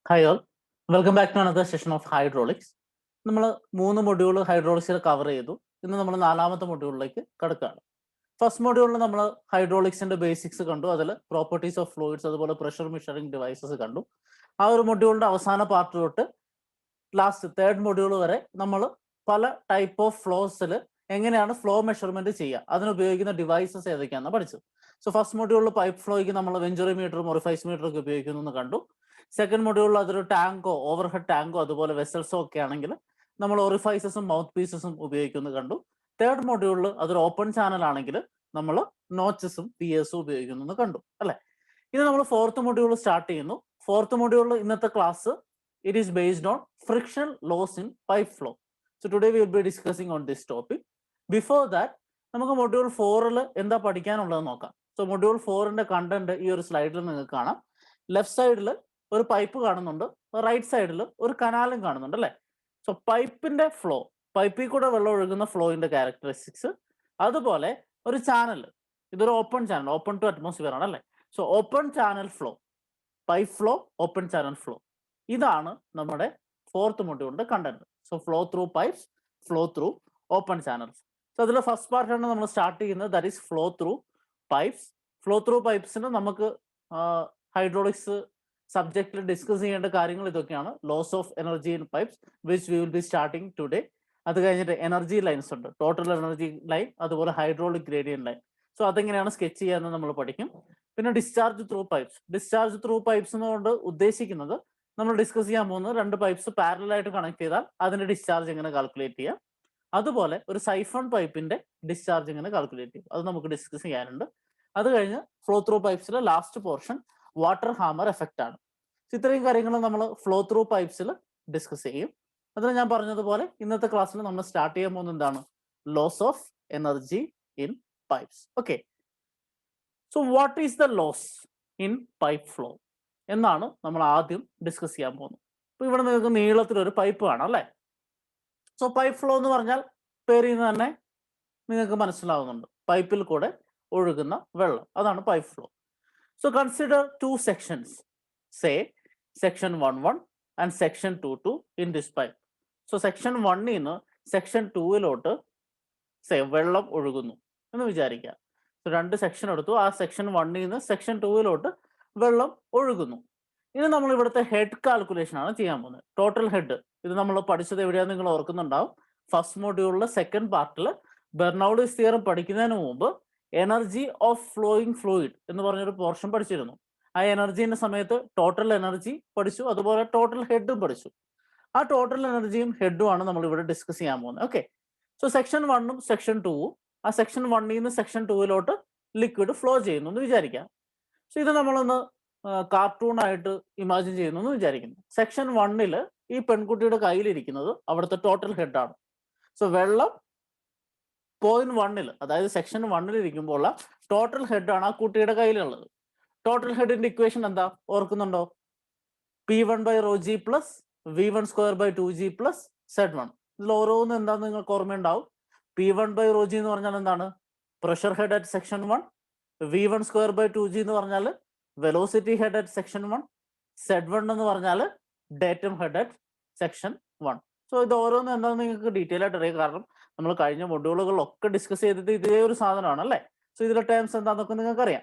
Hi all, welcome back to another session of hydraulics. നമ്മൾ 3 module ഹൈഡ്രോളിക്സിൽ cover ചെയ്തു. ഇന്ന് നമ്മൾ 4ാമത്തെ മൊഡ്യൂളിലേക്ക് കടക്കുകയാണ്. ഫസ്റ്റ് മൊഡ്യൂളിൽ നമ്മൾ ഹൈഡ്രോളിക്സിന്റെ ബേസിക്സ് കണ്ടു, അതിൽ പ്രോപ്പർട്ടീസ് ഓഫ് ഫ്ലൂയിഡ്സ് അതുപോലെ പ്രഷർ മെഷറിംഗ് ഡിവൈസസ് കണ്ടു. ആ ഒരു മൊഡ്യൂളിന്റെ അവസാന പാർട്ട് തൊട്ട് ലാസ്റ്റ് തേർഡ് മൊഡ്യൂൾ വരെ നമ്മൾ പല ടൈപ്പ് ഓഫ് ഫ്ലോസിൽ എങ്ങനെയാണ് ഫ്ലോ മെഷർമെന്റ് ചെയ്യുക, അതിന് ഉപയോഗിക്കുന്ന ഡിവൈസസ് ഏതൊക്കെയാണെന്ന് പഠിച്ചു. സോ ഫസ്റ്റ് മൊഡ്യൂളിൽ പൈപ്പ് ഫ്ലോയ്ക്ക് നമ്മൾ വെഞ്ചുറിമീറ്ററും ഒറിഫൈസ് ഒക്കെ ഉപയോഗിക്കുന്നു എന്ന് കണ്ടു. സെക്കൻഡ് മൊഡ്യൂളിൽ അതൊരു ടാങ്കോ ഓവർഹെഡ് ടാങ്കോ അതുപോലെ വെസൽസോ ഒക്കെ ആണെങ്കിൽ നമ്മൾ ഒറിഫൈസസും മൗത്ത് പീസസും ഉപയോഗിക്കുന്നു കണ്ടു. തേർഡ് മൊഡ്യൂളിൽ അതൊരു ഓപ്പൺ ചാനൽ ആണെങ്കിൽ നമ്മൾ നോച്ചസും പിയേഴ്സും ഉപയോഗിക്കുന്നു കണ്ടു അല്ലെ. ഇത് നമ്മൾ ഫോർത്ത് മൊഡ്യൂൾ സ്റ്റാർട്ട് ചെയ്യുന്നു. ഫോർത്ത് മൊഡ്യൂളിൽ ഇന്നത്തെ class it is based on friction loss in pipe flow. So today we will be discussing on this topic. Before that നമുക്ക് മൊഡ്യൂൾ 4 എന്താ പഠിക്കാനുള്ളത് നോക്കാം. സോ മൊഡ്യൂൾ 4 കണ്ടന്റ് ഈ ഒരു സ്ലൈഡിൽ നിങ്ങൾക്ക് കാണാം. ലെഫ്റ്റ് സൈഡിൽ ഒരു പൈപ്പ് കാണുന്നുണ്ട്, റൈറ്റ് സൈഡിൽ ഒരു കനാലും കാണുന്നുണ്ട് അല്ലെ. സോ പൈപ്പിന്റെ ഫ്ലോ, പൈപ്പിൽ കൂടെ വെള്ളം ഒഴുകുന്ന ഫ്ലോയിന്റെ ക്യാരക്ടറിസ്റ്റിക്സ്, അതുപോലെ ഒരു ചാനൽ, ഇതൊരു open channel, open to atmosphere ആണ് അല്ലെ. So open channel flow, pipe flow, open channel flow, ഇതാണ് നമ്മുടെ ഫോർത്ത് മൊഡ്യൂളിന്റെ content. So flow through pipes, flow through open channels. So അതിലെ ഫസ്റ്റ് പാർട്ടാണ് നമ്മൾ സ്റ്റാർട്ട് ചെയ്യുന്നത്, that is flow through pipes. Flow through പൈപ്സിന് നമുക്ക് ഹൈഡ്രോളിക്സ് സബ്ജക്റ്റിൽ ഡിസ്കസ് ചെയ്യേണ്ട കാര്യങ്ങൾ ഇതൊക്കെയാണ്. Loss of energy in pipes which we will be starting today. അത് കഴിഞ്ഞിട്ട് എനർജി ലൈൻസ് ഉണ്ട്, ടോട്ടൽ എനർജി ലൈൻ, അതുപോലെ ഹൈഡ്രോളിക് ഗ്രേഡിയന്റ് ലൈൻ. സോ അതെങ്ങനെയാണ് സ്കെച്ച് ചെയ്യാന്ന് നമ്മൾ പഠിക്കും. പിന്നെ discharge through pipes. Discharge through pipes എന്നുകൊണ്ട് ഉദ്ദേശിക്കുന്നത് നമ്മൾ ഡിസ്കസ് ചെയ്യാൻ പോകുന്നത് രണ്ട് പൈപ്സ് പാരലൽ ആയിട്ട് കണക്ട് ചെയ്താൽ അതിന്റെ ഡിസ്ചാർജ് എങ്ങനെ കാൽക്കുലേറ്റ് ചെയ്യാം, അതുപോലെ ഒരു സൈഫൺ പൈപ്പിന്റെ ഡിസ്ചാർജ് എങ്ങനെ കാൽക്കുലേറ്റ് ചെയ്യും, അത് നമുക്ക് ഡിസ്കസ് ചെയ്യാനുണ്ട്. അത് കഴിഞ്ഞ് ഫ്ലോ ത്രൂ പൈപ്സിലെ last portion water hammer effect ആണ്. ഇത്രയും കാര്യങ്ങൾ നമ്മൾ ഫ്ലോ ത്രൂ പൈപ്സിൽ ഡിസ്കസ് ചെയ്യും. അതിന് ഞാൻ പറഞ്ഞതുപോലെ ഇന്നത്തെ ക്ലാസ്സിൽ നമ്മൾ സ്റ്റാർട്ട് ചെയ്യാൻ പോകുന്നത് എന്താണ്, loss of energy in pipes. Okay, so what is the loss in pipe flow എന്നാണ് നമ്മൾ ആദ്യം ഡിസ്കസ് ചെയ്യാൻ പോകുന്നത്. അപ്പൊ ഇവിടെ നിങ്ങൾക്ക് നീളത്തിലൊരു പൈപ്പ് കാണാം അല്ലെ. സോ പൈപ്പ് ഫ്ലോ എന്ന് പറഞ്ഞാൽ പേരിൽ നിന്ന് തന്നെ നിങ്ങൾക്ക് മനസ്സിലാവുന്നുണ്ട്, പൈപ്പിൽ കൂടെ ഒഴുകുന്ന വെള്ളം, അതാണ് pipe flow. So consider to sections, say section 1-1 and section 2-2 in this pipe. So section 1 നിന്ന് സെക്ഷൻ 2 സേ വെള്ളം ഒഴുകുന്നു എന്ന് വിചാരിക്കുക. സോ രണ്ട് സെക്ഷൻ എടുത്തു, ആ സെക്ഷൻ 1 നിന്ന് സെക്ഷൻ 2 വെള്ളം ഒഴുകുന്നു. ഇനി നമ്മൾ ഇവിടുത്തെ ഹെഡ് കാൽക്കുലേഷൻ ആണ് ചെയ്യാൻ പോകുന്നത്, ടോട്ടൽ ഹെഡ്. ഇത് നമ്മൾ പഠിച്ചത് എവിടെയാന്ന് നിങ്ങൾ ഓർക്കുന്നുണ്ടാവും. ഫസ്റ്റ് മൊഡ്യൂളിലെ സെക്കൻഡ് പാർട്ടിൽ ബെർണൌളിസ് തിയറം പഠിക്കുന്നതിന് മുമ്പ് എനർജി ഓഫ് ഫ്ലോയിങ് ഫ്ലൂയിഡ് എന്ന് പറഞ്ഞൊരു പോർഷൻ പഠിച്ചിരുന്നു. ആ എനർജീന്റെ സമയത്ത് ടോട്ടൽ എനർജി പഠിച്ചു, അതുപോലെ ടോട്ടൽ ഹെഡും പഠിച്ചു. ആ ടോട്ടൽ എനർജിയും ഹെഡും ആണ് നമ്മൾ ഇവിടെ ഡിസ്കസ് ചെയ്യാൻ പോകുന്നത്. ഓക്കെ, സോ സെക്ഷൻ 1ഉം സെക്ഷൻ 2ഉം, ആ സെക്ഷൻ 1 നിന്ന് സെക്ഷൻ 2 ലിക്വിഡ് ഫ്ലോ ചെയ്യുന്നു എന്ന് വിചാരിക്കാം. സോ ഇത് നമ്മളൊന്ന് കാർട്ടൂൺ ആയിട്ട് ഇമാജിൻ ചെയ്യുന്നു എന്ന് വിചാരിക്കുന്നു. സെക്ഷൻ 1 ഈ പെൺകുട്ടിയുടെ കയ്യിലിരിക്കുന്നത് അവിടുത്തെ ടോട്ടൽ ഹെഡാണ്. സോ വെള്ളം പോയിന്റ് 1 അതായത് സെക്ഷൻ 1 ഇരിക്കുമ്പോൾ ടോട്ടൽ ഹെഡാണ് ആ കുട്ടിയുടെ കയ്യിലുള്ളത്. ടോട്ടൽ ഹെഡിന്റെ ഇക്വേഷൻ എന്താ ഓർക്കുന്നുണ്ടോ? P1/ρg plus V1² plus Z1. ഇതിൽ ഓരോന്നും എന്താന്ന് നിങ്ങൾക്ക് ഓർമ്മയുണ്ടാവും. P1/ρg എന്ന് പറഞ്ഞാൽ എന്താണ്? Pressure head at section 1. V1²/2g എന്ന് പറഞ്ഞാൽ velocity head at section 1. Z1 എന്ന് പറഞ്ഞാൽ datum head at section 1. So ഇത് ഓരോന്നും എന്താണെന്ന് നിങ്ങൾക്ക് ഡീറ്റെയിൽ ആയിട്ട് അറിയാം, കാരണം നമ്മൾ കഴിഞ്ഞ മൊഡ്യൂളുകളിലൊക്കെ ഡിസ്കസ് ചെയ്തിട്ട് ഇതേ ഒരു സാധനമാണ് അല്ലേ. സോ ഇതിലെ ടേംസ് എന്താണെന്നൊക്കെ നിങ്ങൾക്ക് അറിയാം.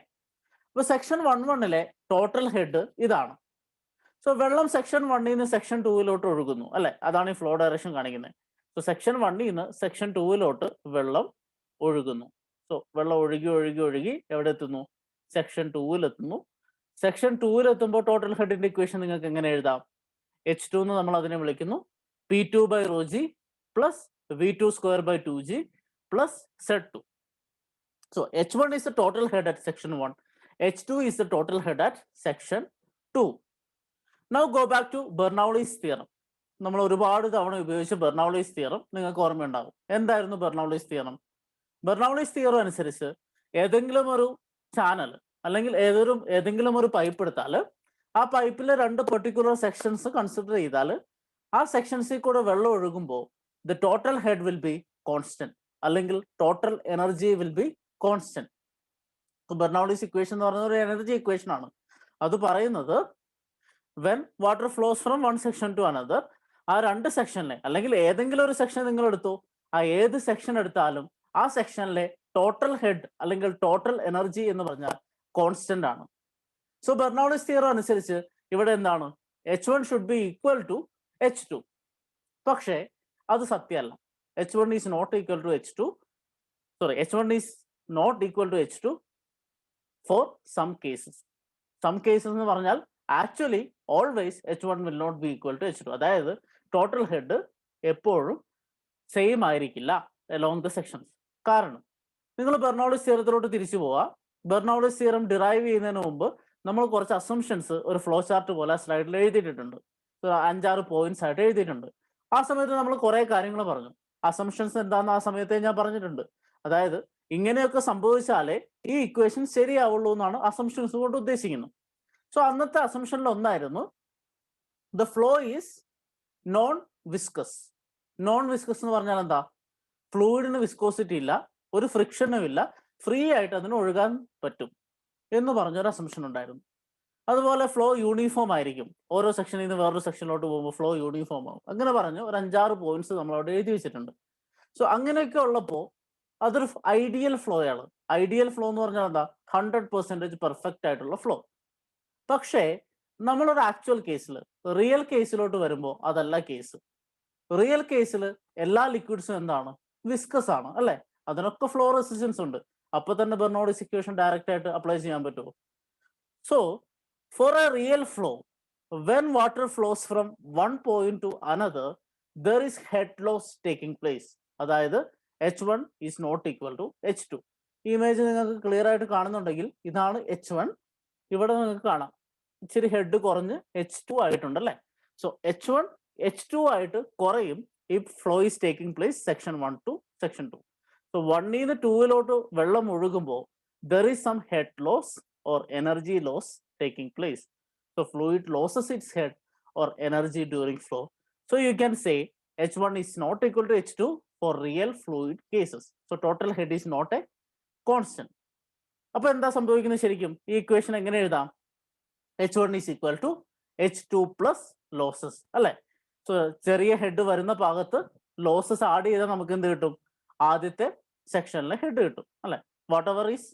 അപ്പൊ സെക്ഷൻ 1 ടോട്ടൽ ഹെഡ് ഇതാണ്. സോ വെള്ളം സെക്ഷൻ 1 നിന്ന് സെക്ഷൻ 2 ഒഴുകുന്നു അല്ലെ, അതാണ് ഈ ഫ്ലോ ഡയറക്ഷൻ കാണിക്കുന്നത്. സോ സെക്ഷൻ 1 നിന്ന് സെക്ഷൻ 2 വെള്ളം ഒഴുകുന്നു. സോ വെള്ളം ഒഴുകി ഒഴുകി ഒഴുകി എവിടെ എത്തുന്നു? സെക്ഷൻ 2 എത്തുന്നു. സെക്ഷൻ 2 എത്തുമ്പോൾ ടോട്ടൽ ഹെഡിന്റെ ഇക്വേഷൻ നിങ്ങൾക്ക് എങ്ങനെ എഴുതാം? H2 എന്ന് നമ്മൾ അതിനെ വിളിക്കുന്നു P2/ρg plus V2²/2g plus Z2. So H1 is the total head at section 1. H2 is the total head at section 2. Now go back to Bernoulli's theorem. നമ്മൾ ഒരുപാട് തവണ ഉപയോഗിച്ച ബെർണൌളിസ് തിയറം നിങ്ങൾക്ക് ഓർമ്മയുണ്ടാകും. എന്തായിരുന്നു ബെർണൌളിസ് തിയറം? ബെർണൌളിസ് തിയറം അനുസരിച്ച് ഏതെങ്കിലും ഒരു ചാനൽ അല്ലെങ്കിൽ ഏതെങ്കിലും ഒരു പൈപ്പ് എടുത്താൽ ആ പൈപ്പിലെ രണ്ട് പെർട്ടിക്കുലർ സെക്ഷൻസ് കൺസിഡർ ചെയ്താൽ ആ സെക്ഷൻസിൽ കൂടെ വെള്ളം ഒഴുകുമ്പോൾ the total head will be constant, അല്ലെങ്കിൽ total energy will be constant. Bernoulli's equation എന്ന് പറയുന്നത് ഒരു എനർജി ഇക്വേഷൻ ആണ്. അത് പറയുന്നത് when water flows from one section to another, ആ രണ്ട് സെക്ഷനിലെ അല്ലെങ്കിൽ ഏതെങ്കിലും ഒരു സെക്ഷൻ നിങ്ങൾ എടുത്തു, ആ ഏത് സെക്ഷൻ എടുത്താലും ആ സെക്ഷനിലെ ടോട്ടൽ ഹെഡ് അല്ലെങ്കിൽ ടോട്ടൽ എനർജി എന്ന് പറഞ്ഞാൽ കോൺസ്റ്റന്റ് ആണ്. സോ ബെർണൗളിസ് തിയറം അനുസരിച്ച് ഇവിടെ എന്താണ്, H1 should be equal to H2. പക്ഷേ അത് സത്യമല്ല. H1 is not equal to H2, sorry, H1 is not equal to H2 for some cases. Some cases എന്ന് പറഞ്ഞാൽ actually always H1 will not be equal to H2. അതായത് total head എപ്പോഴും same ആയിരിക്കില്ല along the sections. കാരണം നിങ്ങൾ ബെർണൗളിസ് തിയറത്തിലോട്ട് തിരിച്ചു പോവാ. ബെർണൗളിസ് theorem derive ചെയ്യുന്നതിന് മുമ്പ് നമ്മൾ കുറച്ച് അസംഷൻസ് ഒരു ഫ്ലോ ചാർട്ട് പോലെ സ്ലൈഡിൽ എഴുതിയിട്ടുണ്ട്. 5-6 പോയിന്റ്സ് ആയിട്ട് എഴുതിയിട്ടുണ്ട്. ആ സമയത്ത് നമ്മൾ കുറെ കാര്യങ്ങൾ പറഞ്ഞു. അസംഷൻസ് എന്താന്ന് ആ സമയത്ത് ഞാൻ പറഞ്ഞിട്ടുണ്ട്. അതായത് ഇങ്ങനെയൊക്കെ സംഭവിച്ചാലേ ഈ ഇക്വേഷൻ ശരിയാവുള്ളൂ എന്നാണ് അസംഷൻസ് കൊണ്ട് ഉദ്ദേശിക്കുന്നത്. സോ അന്നത്തെ അസംഷനിൽ ഒന്നായിരുന്നു the flow is known viscous. Non viscous എന്ന് പറഞ്ഞാൽ എന്താ, ഫ്ലൂയിഡിന് വിസ്കോസിറ്റി ഇല്ല, ഒരു ഫ്രിക്ഷനും ഇല്ല, ഫ്രീ ആയിട്ട് അതിന് ഒഴുകാൻ പറ്റും എന്ന് പറഞ്ഞൊരു അസംഷൻ ഉണ്ടായിരുന്നു. അതുപോലെ ഫ്ലോ യൂണിഫോം ആയിരിക്കും, ഓരോ സെക്ഷനിൽ നിന്ന് വേറൊരു സെക്ഷനിലോട്ട് പോകുമ്പോൾ ഫ്ലോ യൂണിഫോം ആവും. അങ്ങനെ പറഞ്ഞ് ഒരു 5-6 പോയിന്റ്സ് നമ്മൾ അവിടെ എഴുതി വെച്ചിട്ടുണ്ട്. സോ അങ്ങനെയൊക്കെ ഉള്ളപ്പോൾ അതൊരു ഐഡിയൽ ഫ്ലോ ആണ്. ഐഡിയൽ ഫ്ലോ എന്ന് പറഞ്ഞാൽ എന്താ, 100% പെർഫെക്റ്റ് ആയിട്ടുള്ള ഫ്ലോ. പക്ഷേ നമ്മളൊരു ആക്ച്വൽ കേസിൽ, റിയൽ കേസിലോട്ട് വരുമ്പോൾ അതല്ല കേസ്. റിയൽ കേസിൽ എല്ലാ ലിക്വിഡ്സും എന്താണ്, വിസ്കസ് ആണ് അല്ലെ. അതിനൊക്കെ ഫ്ലോ റെസിസ്റ്റൻസ് ഉണ്ട്. അപ്പൊ തന്നെ ബെർണൗളിസ് ഇക്വേഷൻ ഡയറക്റ്റ് ആയിട്ട് അപ്ലൈ ചെയ്യാൻ പറ്റുമോ? So for a real flow, when water flows from one point to another, there is head loss taking place. അതായത് H1 is not equal to H2. ഈ image നിങ്ങൾക്ക് clear ആയിട്ട് കാണുന്നുണ്ടെങ്കിൽ ഇതാണ് H1. ഇവിടെ നിങ്ങൾക്ക് കാണാം ഇച്ചിരി ഹെഡ് കുറഞ്ഞ് H2 ആയിട്ടുണ്ട് അല്ലെ. സോ H1 H2 ആയിട്ട് കുറയും if flow is taking place section 1 to section 2. So 1 നിന്ന് 2 വെള്ളം ഒഴുകുമ്പോൾ there is some head loss or energy loss taking place. So fluid loses its head or energy during flow. So you can say H1 is not equal to H2 for real fluid cases. So total head is not a constant. അപ്പൊ എന്താ സംഭവിക്കുന്നത് ശരിക്കും? ഈ equation എങ്ങനെ എഴുതാം? H1 is equal to H2 plus losses അല്ലെ. So ചെറിയ head വരുന്ന ഭാഗത്ത് ലോസസ് ആഡ് ചെയ്താൽ നമുക്ക് എന്ത് കിട്ടും? ആദ്യത്തെ സെക്ഷനിലെ ഹെഡ് കിട്ടും അല്ലെ. What ever is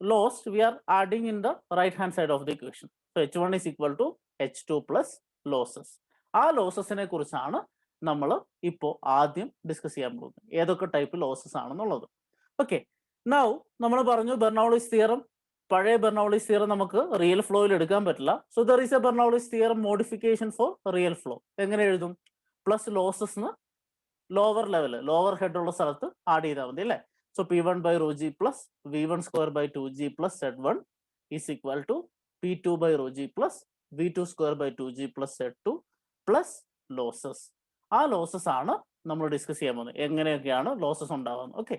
lost we are adding in the right hand side of the equation. So H1 is equal to H2 plus losses. ആ ലോസസിനെ കുറിച്ചാണ് നമ്മൾ ഇപ്പോൾ ആദ്യം ഡിസ്കസ് ചെയ്യാൻ പോകുന്നത്, ഏതൊക്കെ ടൈപ്പ് ലോസസ് ആണെന്നുള്ളത്. ഓക്കെ, നൗ നമ്മൾ പറഞ്ഞു ബെർണൗളിസ് തിയറം, പഴയ ബെർണൗളിസ് തിയറം നമുക്ക് റിയൽ ഫ്ലോയിൽ എടുക്കാൻ പറ്റില്ല. So there is a Bernoulli's theorem modification for real flow. എങ്ങനെ എഴുതും? Plus losses lower level, lower head ഉള്ള സ്ഥലത്ത് ആഡ് ചെയ്താൽ മതി അല്ലേ. So P1 by rho g plus V1 square by 2g plus Z1 is equal to P2 by rho g plus V2 square by 2g plus Z2 plus losses. ആ losses ആണ് നമ്മൾ discuss ചെയ്യാൻ പോകുന്നത്, എങ്ങനെയൊക്കെയാണ് losses ഉണ്ടാവുന്നത്. Okay,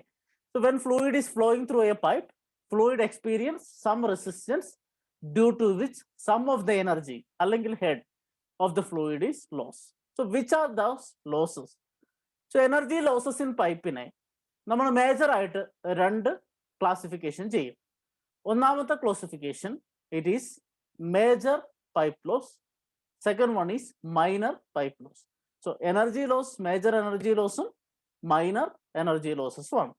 so when fluid is flowing through a pipe, fluid experience some resistance due to which some of the energy അല്ലെങ്കിൽ head of the fluid is loss. So which are those losses? So energy losses in പൈപ്പിനെ നമ്മൾ major ആയിട്ട് രണ്ട് classification ചെയ്യും. ഒന്നാമത്തെ classification it is major pipe loss, second one is minor pipe loss. So energy loss, major energy ലോസും minor energy ലോസസും ആണ്.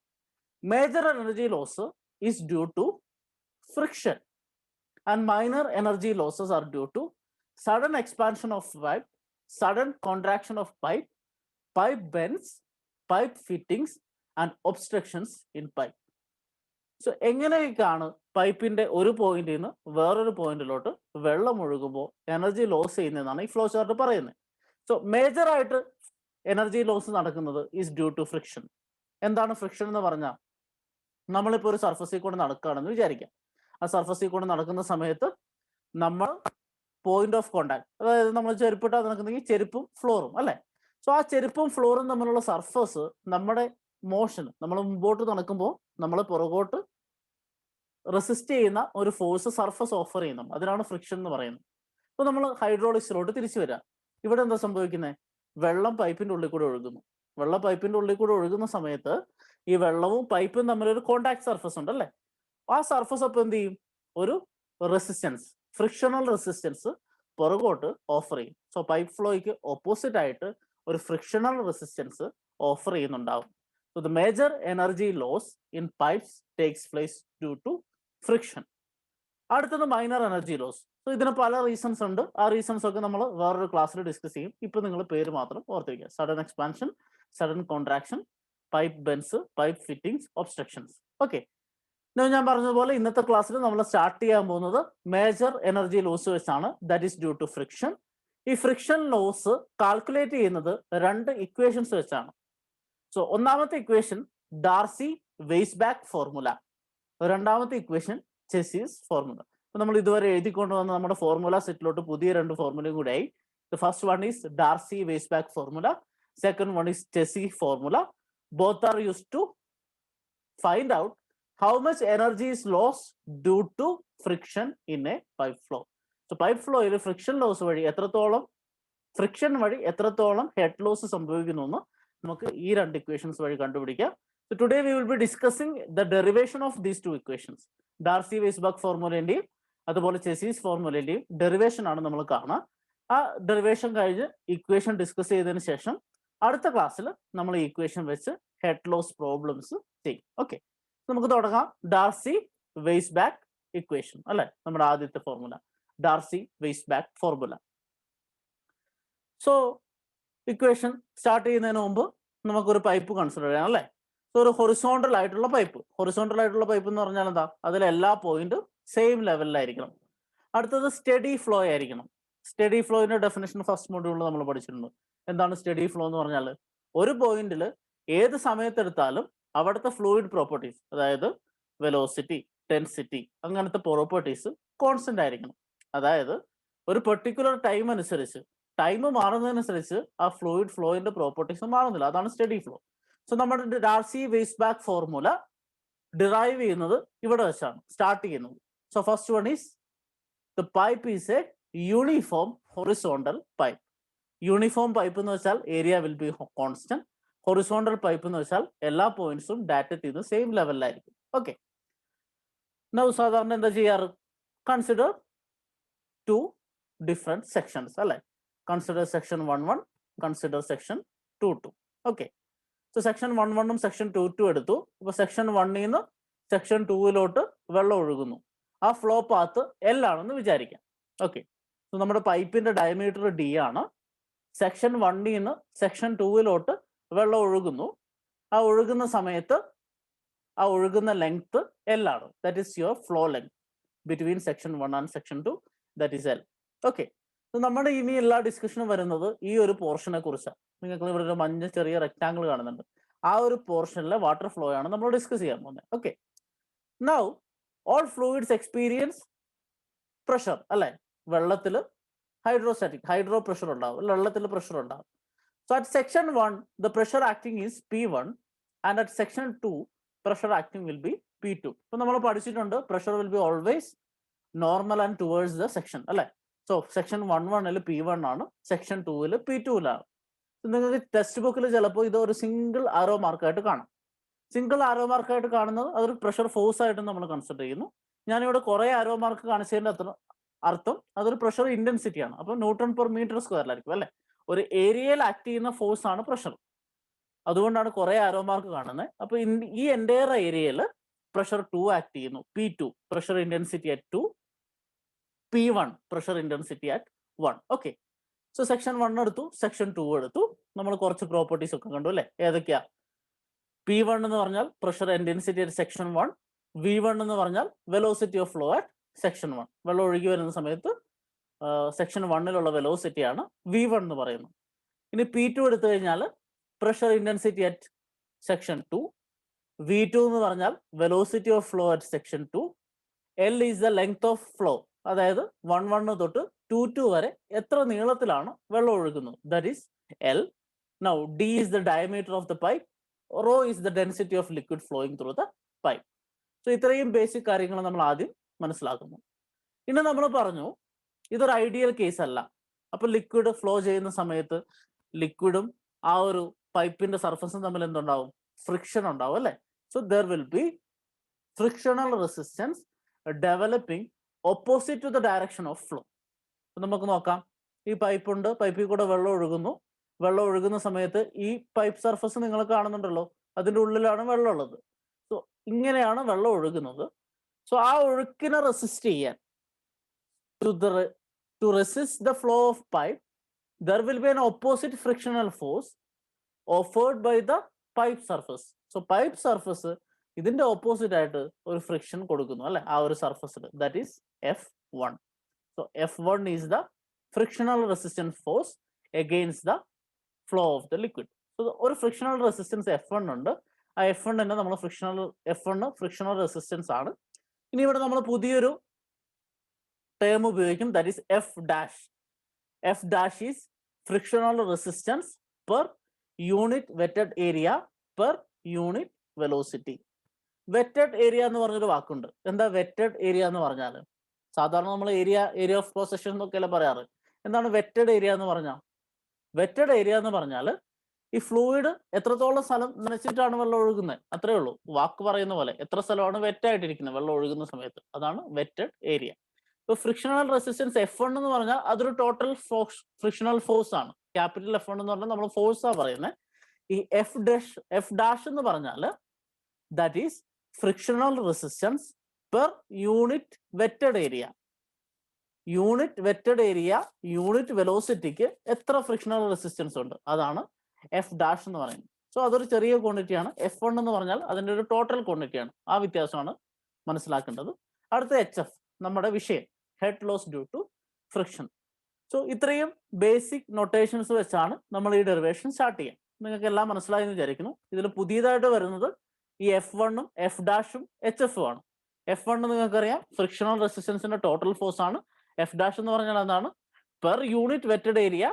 Major energy loss is due to friction and minor energy losses are due to sudden expansion of pipe, sudden contraction of pipe, pipe bends, pipe fittings and obstructions in pipe. So എങ്ങനെയൊക്കെയാണ് പൈപ്പിന്റെ ഒരു പോയിന്റിൽ നിന്ന് വേറൊരു പോയിന്റിലോട്ട് വെള്ളം ഒഴുകുമ്പോൾ energy loss ചെയ്യുന്നതെന്നാണ് ഈ flow chart പറയുന്നത്. So major ആയിട്ട് എനർജി ലോസ് നടക്കുന്നത് ഈസ് ഡ്യൂ ടു ഫ്രിക്ഷൻ. എന്താണ് ഫ്രിക്ഷൻ എന്ന് പറഞ്ഞാൽ, നമ്മളിപ്പോൾ ഒരു സർഫസിൽ കൂടെ നടക്കുകയാണെന്ന് വിചാരിക്കാം. ആ സർഫസിൽ കൂടെ നടക്കുന്ന സമയത്ത് നമ്മൾ പോയിന്റ് ഓഫ് കോണ്ടാക്ട്, അതായത് നമ്മൾ ചെരുപ്പിട്ടാൽ നടക്കുന്നെങ്കിൽ ചെരുപ്പും ഫ്ലോറും അല്ലെ. സോ ആ ചെരുപ്പും ഫ്ലോറും തമ്മിലുള്ള സർഫസ് നമ്മുടെ മോഷൻ, നമ്മൾ മുമ്പോട്ട് നടക്കുമ്പോൾ നമ്മൾ പുറകോട്ട് റെസിസ്റ്റ് ചെയ്യുന്ന ഒരു ഫോഴ്സ് സർഫസ് ഓഫർ ചെയ്യുന്നു, അതിനാണ് ഫ്രിക്ഷൻ എന്ന് പറയുന്നത്. അപ്പോൾ നമ്മൾ ഹൈഡ്രോളിക്സിലോട്ട് തിരിച്ചു വരാം. ഇവിടെ എന്താ സംഭവിക്കുന്നത്? വെള്ളം പൈപ്പിന്റെ ഉള്ളിൽ കൂടെ ഒഴുകുന്നു. വെള്ളം പൈപ്പിന്റെ ഉള്ളിൽ കൂടെ ഒഴുകുന്ന സമയത്ത് ഈ വെള്ളവും പൈപ്പും തമ്മിലൊരു കോണ്ടാക്ട് സർഫസ് ഉണ്ട് അല്ലേ. ആ സർഫസ് അപ്പോൾ എന്ത് ചെയ്യും? ഒരു റെസിസ്റ്റൻസ്, ഫ്രിക്ഷണൽ റെസിസ്റ്റൻസ് പുറകോട്ട് ഓഫർ ചെയ്യും. സോ പൈപ്പ് ഫ്ലോയ്ക്ക് ഓപ്പോസിറ്റ് ആയിട്ട് ഒരു ഫ്രിക്ഷണൽ റെസിസ്റ്റൻസ് ഓഫർ ചെയ്യുന്നുണ്ടാവും. So the major energy loss in pipes takes place due to friction. അടുത്തത് മൈനർ എനർജി ലോസ്. സോ ഇതിന് പല റീസൺസ് ഉണ്ട്. ആ റീസൺസ് ഒക്കെ നമ്മൾ വേറൊരു ക്ലാസ്സിൽ ഡിസ്കസ് ചെയ്യും. ഇപ്പൊ നിങ്ങൾ പേര് മാത്രം ഓർത്തിരിക്കുക. Sudden expansion, sudden contraction, pipe bends, pipe fittings, obstructions. Okay, ഞാൻ പറഞ്ഞതുപോലെ ഇന്നത്തെ ക്ലാസ്സിൽ നമ്മൾ സ്റ്റാർട്ട് ചെയ്യാൻ പോകുന്നത് മേജർ എനർജി ലോസ് വെച്ചാണ്. That is due to friction. ഈ ഫ്രിക്ഷൻ ലോസ് കാൽക്കുലേറ്റ് ചെയ്യുന്നത് രണ്ട് ഇക്വേഷൻസ് വെച്ചാണ്. സോ ഒന്നാമത്തെ ഇക്വേഷൻ ഡാർസി വെയ്സ്ബാക്ക് ഫോർമുല, രണ്ടാമത്തെ ഇക്വേഷൻ ചെസീസ് ഫോർമുല. അപ്പൊ നമ്മൾ ഇതുവരെ എഴുതിക്കൊണ്ട് വന്ന നമ്മുടെ ഫോർമുല സെറ്റിലോട്ട് പുതിയ രണ്ട് ഫോർമുലയും കൂടെ ആയി. The first one is Darcy Weisbach formula, second one is Chezy formula. Both are used to find out how much energy is lost due to friction in a pipe flow. So pipe flow il friction loss vadi എത്രത്തോളം friction വഴി എത്രത്തോളം head loss സംഭവിക്കുന്നു എന്ന് നമുക്ക് ഈ രണ്ട് equations വഴി കണ്ടുപിടിക്കാം. So today we will be discussing the derivation of these two equations. Darcy-Weisbach ഫോർമുലയുടെയും അതുപോലെ ചെസീസ് ഫോർമുലയുടെയും ഡെറിവേഷൻ ആണ് നമ്മൾ കാണുക. ആ ഡെറിവേഷൻ കഴിഞ്ഞ് ഇക്വേഷൻ ഡിസ്കസ് ചെയ്തതിന് ശേഷം അടുത്ത ക്ലാസ്സിൽ നമ്മൾ ഈ ഇക്വേഷൻ വെച്ച് ഹെഡ് ലോസ് പ്രോബ്ലംസ് ചെയ്യും. ഓക്കെ, നമുക്ക് തുടങ്ങാം. ഡാർസി വെയ്സ്ബാക്ക് ഇക്വേഷൻ അല്ലെ നമ്മുടെ ആദ്യത്തെ formula, Darcy Weisbach formula. So equation start ചെയ്യുന്നതിന് മുമ്പ് നമുക്കൊരു പൈപ്പ് കൺസിഡർ ചെയ്യാം അല്ലെ. സോ ഒരു ഹൊറിസോണ്ടൽ ആയിട്ടുള്ള പൈപ്പ്, ഹൊറിസോണ്ടൽ ആയിട്ടുള്ള പൈപ്പ് എന്ന് പറഞ്ഞാൽ എന്താ, അതിൽ എല്ലാ പോയിന്റും സെയിം ലെവലിലായിരിക്കണം. അടുത്തത് സ്റ്റഡി ഫ്ലോ ആയിരിക്കണം. സ്റ്റഡി ഫ്ലോയുടെ ഡെഫിനേഷൻ ഫസ്റ്റ് മൊഡ്യൂളിൽ നമ്മൾ പഠിച്ചിട്ടുണ്ട്. എന്താണ് സ്റ്റഡി ഫ്ലോ എന്ന് പറഞ്ഞാൽ, ഒരു പോയിന്റിൽ ഏത് സമയത്തെടുത്താലും അവിടുത്തെ ഫ്ലൂയിഡ് പ്രോപ്പർട്ടീസ്, അതായത് വെലോസിറ്റി, ഡെൻസിറ്റി, അങ്ങനത്തെ പ്രോപ്പർട്ടീസ് കോൺസ്റ്റന്റ് ആയിരിക്കണം. അതായത് ഒരു പെർട്ടിക്കുലർ ടൈം അനുസരിച്ച്, ടൈം മാറുന്നതിനനുസരിച്ച് ആ ഫ്ലൂയിഡ് ഫ്ലോയിന്റെ പ്രോപ്പർട്ടീസ് മാറുന്നില്ല. അതാണ് സ്റ്റഡി ഫ്ലോ. സോ നമ്മുടെ ഡാർസി വെയ്സ്ബാക്ക് ഫോർമുല ഡിറൈവ് ചെയ്യുന്നത് ഇവിടെ വെച്ചാണ് സ്റ്റാർട്ട് ചെയ്യുന്നത്. So first one is the pipe is a uniform horizontal pipe. Uniform pipe എന്ന് വെച്ചാൽ area will be constant. Horizontal pipe എന്ന് വെച്ചാൽ എല്ലാ പോയിന്റ്സും ഡാറ്റ ചെയ്ത് സെയിം ലെവലിലായിരിക്കും. ഓക്കെ, സാധാരണ എന്താ ചെയ്യാറ്, കൺസിഡർ ടു ഡിഫറെന്റ് സെക്ഷൻസ് അല്ലെ. Consider section 1-1, consider section 2-2. Okay, so section 1-1ഉം സെക്ഷൻ 2-2 എടുത്തു. അപ്പൊ സെക്ഷൻ 1ൽ നിന്ന് സെക്ഷൻ 2ലോട്ട് വെള്ളം ഒഴുകുന്നു. ആ ഫ്ലോ പാത്ത് L ആണെന്ന് വിചാരിക്കാം. ഓക്കെ, സോ നമ്മുടെ പൈപ്പിന്റെ ഡയമീറ്റർ D ആണ്. സെക്ഷൻ 1ൽ നിന്ന് സെക്ഷൻ 2ലോട്ട് വെള്ളം ഒഴുകുന്നു. ആ ഒഴുകുന്ന സമയത്ത് ആ ഒഴുകുന്ന ലെങ്ത് L ആണ്. That is your flow length between section 1 and section 2, that is L. Okay, നമ്മുടെ ഇനി എല്ലാ ഡിസ്കഷനും വരുന്നത് ഈ ഒരു പോർഷനെ കുറിച്ചാണ്. നിങ്ങൾക്ക് ഇവിടെ ഒരു മഞ്ഞ ചെറിയ റെക്ടാങ്കിൾ കാണുന്നുണ്ട്. ആ ഒരു പോർഷനിലെ വാട്ടർ ഫ്ലോ ആണ് നമ്മൾ ഡിസ്കസ് ചെയ്യാൻ പോകുന്നത്. Okay, now all fluids experience pressure അല്ലെ. വെള്ളത്തിൽ ഹൈഡ്രോസ്റ്റാറ്റിക്, ഹൈഡ്രോ പ്രഷർ ഉണ്ടാവും, വെള്ളത്തിൽ പ്രഷർ ഉണ്ടാവും. So at section 1, the pressure acting is P1, and at section 2, pressure acting will be P2. So നമ്മൾ പഠിച്ചിട്ടുണ്ട്, pressure will be always normal and towards the section അല്ലെ. So section 1-1 P1 ആണ്, section 2 P2ലാണ്. നിങ്ങൾക്ക് text ബുക്കിൽ ചിലപ്പോൾ ഇത് ഒരു single ആരോ മാർക്കായിട്ട് കാണാം. സിംഗിൾ ആരോ മാർക്കായിട്ട് കാണുന്നത് അതൊരു പ്രഷർ ഫോഴ്സ് ആയിട്ട് നമ്മൾ കൺസിഡർ ചെയ്യുന്നു. ഞാനിവിടെ കുറെ ആരോ മാർക്ക് കാണിച്ചതിന്റെ അർത്ഥം അതൊരു പ്രഷർ ഇന്റൻസിറ്റി ആണ്. അപ്പൊ ന്യൂട്ടൺ പെർ മീറ്റർ സ്ക്വയറിലായിരിക്കും അല്ലെ. ഒരു ഏരിയയിൽ ആക്ട് ചെയ്യുന്ന ഫോഴ്സ് ആണ് പ്രഷർ. അതുകൊണ്ടാണ് കുറെ ആരോ മാർക്ക് കാണുന്നത്. അപ്പൊ ഈ എൻറ്റയർ ഏരിയയിൽ പ്രഷർ 2 ആക്ട് ചെയ്യുന്നു. P2 pressure intensity at 2, P1 pressure intensity at 1. Okay, so section 1 എടുത്തു, സെക്ഷൻ 2 എടുത്തു. നമ്മൾ കുറച്ച് പ്രോപ്പർട്ടീസ് ഒക്കെ കണ്ടു അല്ലെ. ഏതൊക്കെയാ? P1 എന്ന് പറഞ്ഞാൽ pressure intensity at section 1, V1 എന്ന് പറഞ്ഞാൽ velocity of flow at section 1. വെള്ളം ഒഴുകി വരുന്ന സമയത്ത് സെക്ഷൻ 1ലുള്ള വെലോസിറ്റി ആണ് V1 എന്ന് പറയുന്നത്. ഇനി P2 എടുത്തു കഴിഞ്ഞാൽ pressure intensity at section 2, V2 എന്ന് പറഞ്ഞാൽ velocity of flow at section 2, L is the length of flow, അതായത് 1-1 തൊട്ട് 2-2 വരെ എത്ര നീളത്തിലാണ് വെള്ളം ഒഴുകുന്നത്, that is L. Now D is the diameter of the pipe, rho is the density of liquid flowing through the pipe. So ഇത്രയും basic കാര്യങ്ങൾ നമ്മൾ ആദ്യം മനസ്സിലാക്കുന്നു. ഇനി നമ്മൾ പറഞ്ഞു ഇതൊരു ഐഡിയൽ കേസ് അല്ല. അപ്പൊ ലിക്വിഡ് ഫ്ലോ ചെയ്യുന്ന സമയത്ത് ലിക്വിഡും ആ ഒരു പൈപ്പിന്റെ സർഫസും തമ്മിൽ എന്തുണ്ടാവും? ഫ്രിക്ഷൻ ഉണ്ടാവും അല്ലെ. So there will be frictional resistance developing opposite to the direction of flow. നമുക്ക് നോക്കാം. ഈ പൈപ്പ് ഉണ്ട്, പൈപ്പിൽ കൂടെ വെള്ളം ഒഴുകുന്നു. വെള്ളം ഒഴുകുന്ന സമയത്ത് ഈ പൈപ്പ് സർഫസ് നിങ്ങൾ കാണുന്നുണ്ടല്ലോ, അതിൻ്റെ ഉള്ളിലാണ് വെള്ളം ഉള്ളത്. സോ ഇങ്ങനെയാണ് വെള്ളം ഒഴുകുന്നത്. സോ ആ ഒഴുക്കിനെ റെസിസ്റ്റ് ചെയ്യാൻ, to resist the flow of pipe, there will be an opposite frictional force offered by the pipe surface. So pipe surface ഇതിന്റെ ഓപ്പോസിറ്റ് ആയിട്ട് ഒരു ഫ്രിക്ഷൻ കൊടുക്കുന്നു അല്ലെ, ആ ഒരു സർഫസിൽ. That is F1. So F1 is the frictional resistance force against the flow of the liquid. So ഒരു frictional resistance F1 ഉണ്ട്. ആ F1 തന്നെ നമ്മൾ ഫ്രിക്ഷണൽ റെസിസ്റ്റൻസ് ആണ്. ഇനി ഇവിടെ നമ്മൾ പുതിയൊരു ടേം ഉപയോഗിക്കും, that is F'. F' is frictional resistance per unit wetted area per unit velocity. Wetted area എന്ന് പറഞ്ഞൊരു വാക്കുണ്ട്. എന്താ വെറ്റഡ് ഏരിയ എന്ന് പറഞ്ഞാൽ? സാധാരണ നമ്മൾ ഏരിയ ഓഫ് ഫ്ലോ സെക്ഷൻ എന്നൊക്കെയല്ലേ പറയാറ്. എന്താണ് വെറ്റഡ് ഏരിയ എന്ന് പറഞ്ഞാൽ? വെറ്റഡ് ഏരിയ എന്ന് പറഞ്ഞാൽ ഈ ഫ്ലൂയിഡ് എത്രത്തോളം സ്ഥലം നനച്ചിട്ടാണ് വെള്ളം ഒഴുകുന്നത്, അത്രേ ഉള്ളൂ. വാക്ക് പറയുന്ന പോലെ എത്ര സ്ഥലമാണ് വെറ്റായിട്ടിരിക്കുന്നത് വെള്ളം ഒഴുകുന്ന സമയത്ത്, അതാണ് വെറ്റഡ് ഏരിയ. ഇപ്പൊ ഫ്രിക്ഷണൽ റെസിസ്റ്റൻസ് F1 എന്ന് പറഞ്ഞാൽ അതൊരു ടോട്ടൽ ഫ്രിക്ഷണൽ ഫോഴ്സ് ആണ്. ക്യാപിറ്റൽ F1 എന്ന് പറഞ്ഞാൽ നമ്മൾ ഫോഴ്സാണ് പറയുന്നത്. ഈ F' എന്ന് പറഞ്ഞാൽ that is frictional resistance per unit wetted area. Unit wetted area unit വെലോസിറ്റിക്ക് എത്ര ഫ്രിക്ഷണൽ റെസിസ്റ്റൻസ് ഉണ്ട്, അതാണ് F' എന്ന് പറയുന്നത്. സോ അതൊരു ചെറിയ ക്വാണ്ടിറ്റിയാണ്. F1 എന്ന് പറഞ്ഞാൽ അതിൻ്റെ ഒരു ടോട്ടൽ ക്വാണ്ടിറ്റിയാണ്. ആ വ്യത്യാസമാണ് മനസ്സിലാക്കേണ്ടത്. അടുത്ത HF, നമ്മുടെ വിഷയം, head loss due to friction. So ഇത്രയും ബേസിക് നൊട്ടേഷൻസ് വെച്ചാണ് നമ്മൾ ഈ ഡെറിവേഷൻ സ്റ്റാർട്ട് ചെയ്യാം. നിങ്ങൾക്ക് എല്ലാം മനസ്സിലായി എന്ന് വിചാരിക്കുന്നു. ഇതിൽ പുതിയതായിട്ട് വരുന്നത് ഈ F1ഉം F' HF ആണ്. F1 നിങ്ങൾക്കറിയാം ഫ്രിക്ഷണൽ റെസിസ്റ്റൻസിന്റെ ടോട്ടൽ ഫോഴ്സ് ആണ്. F' എന്ന് പറഞ്ഞാൽ എന്താണ്? Per unit wetted area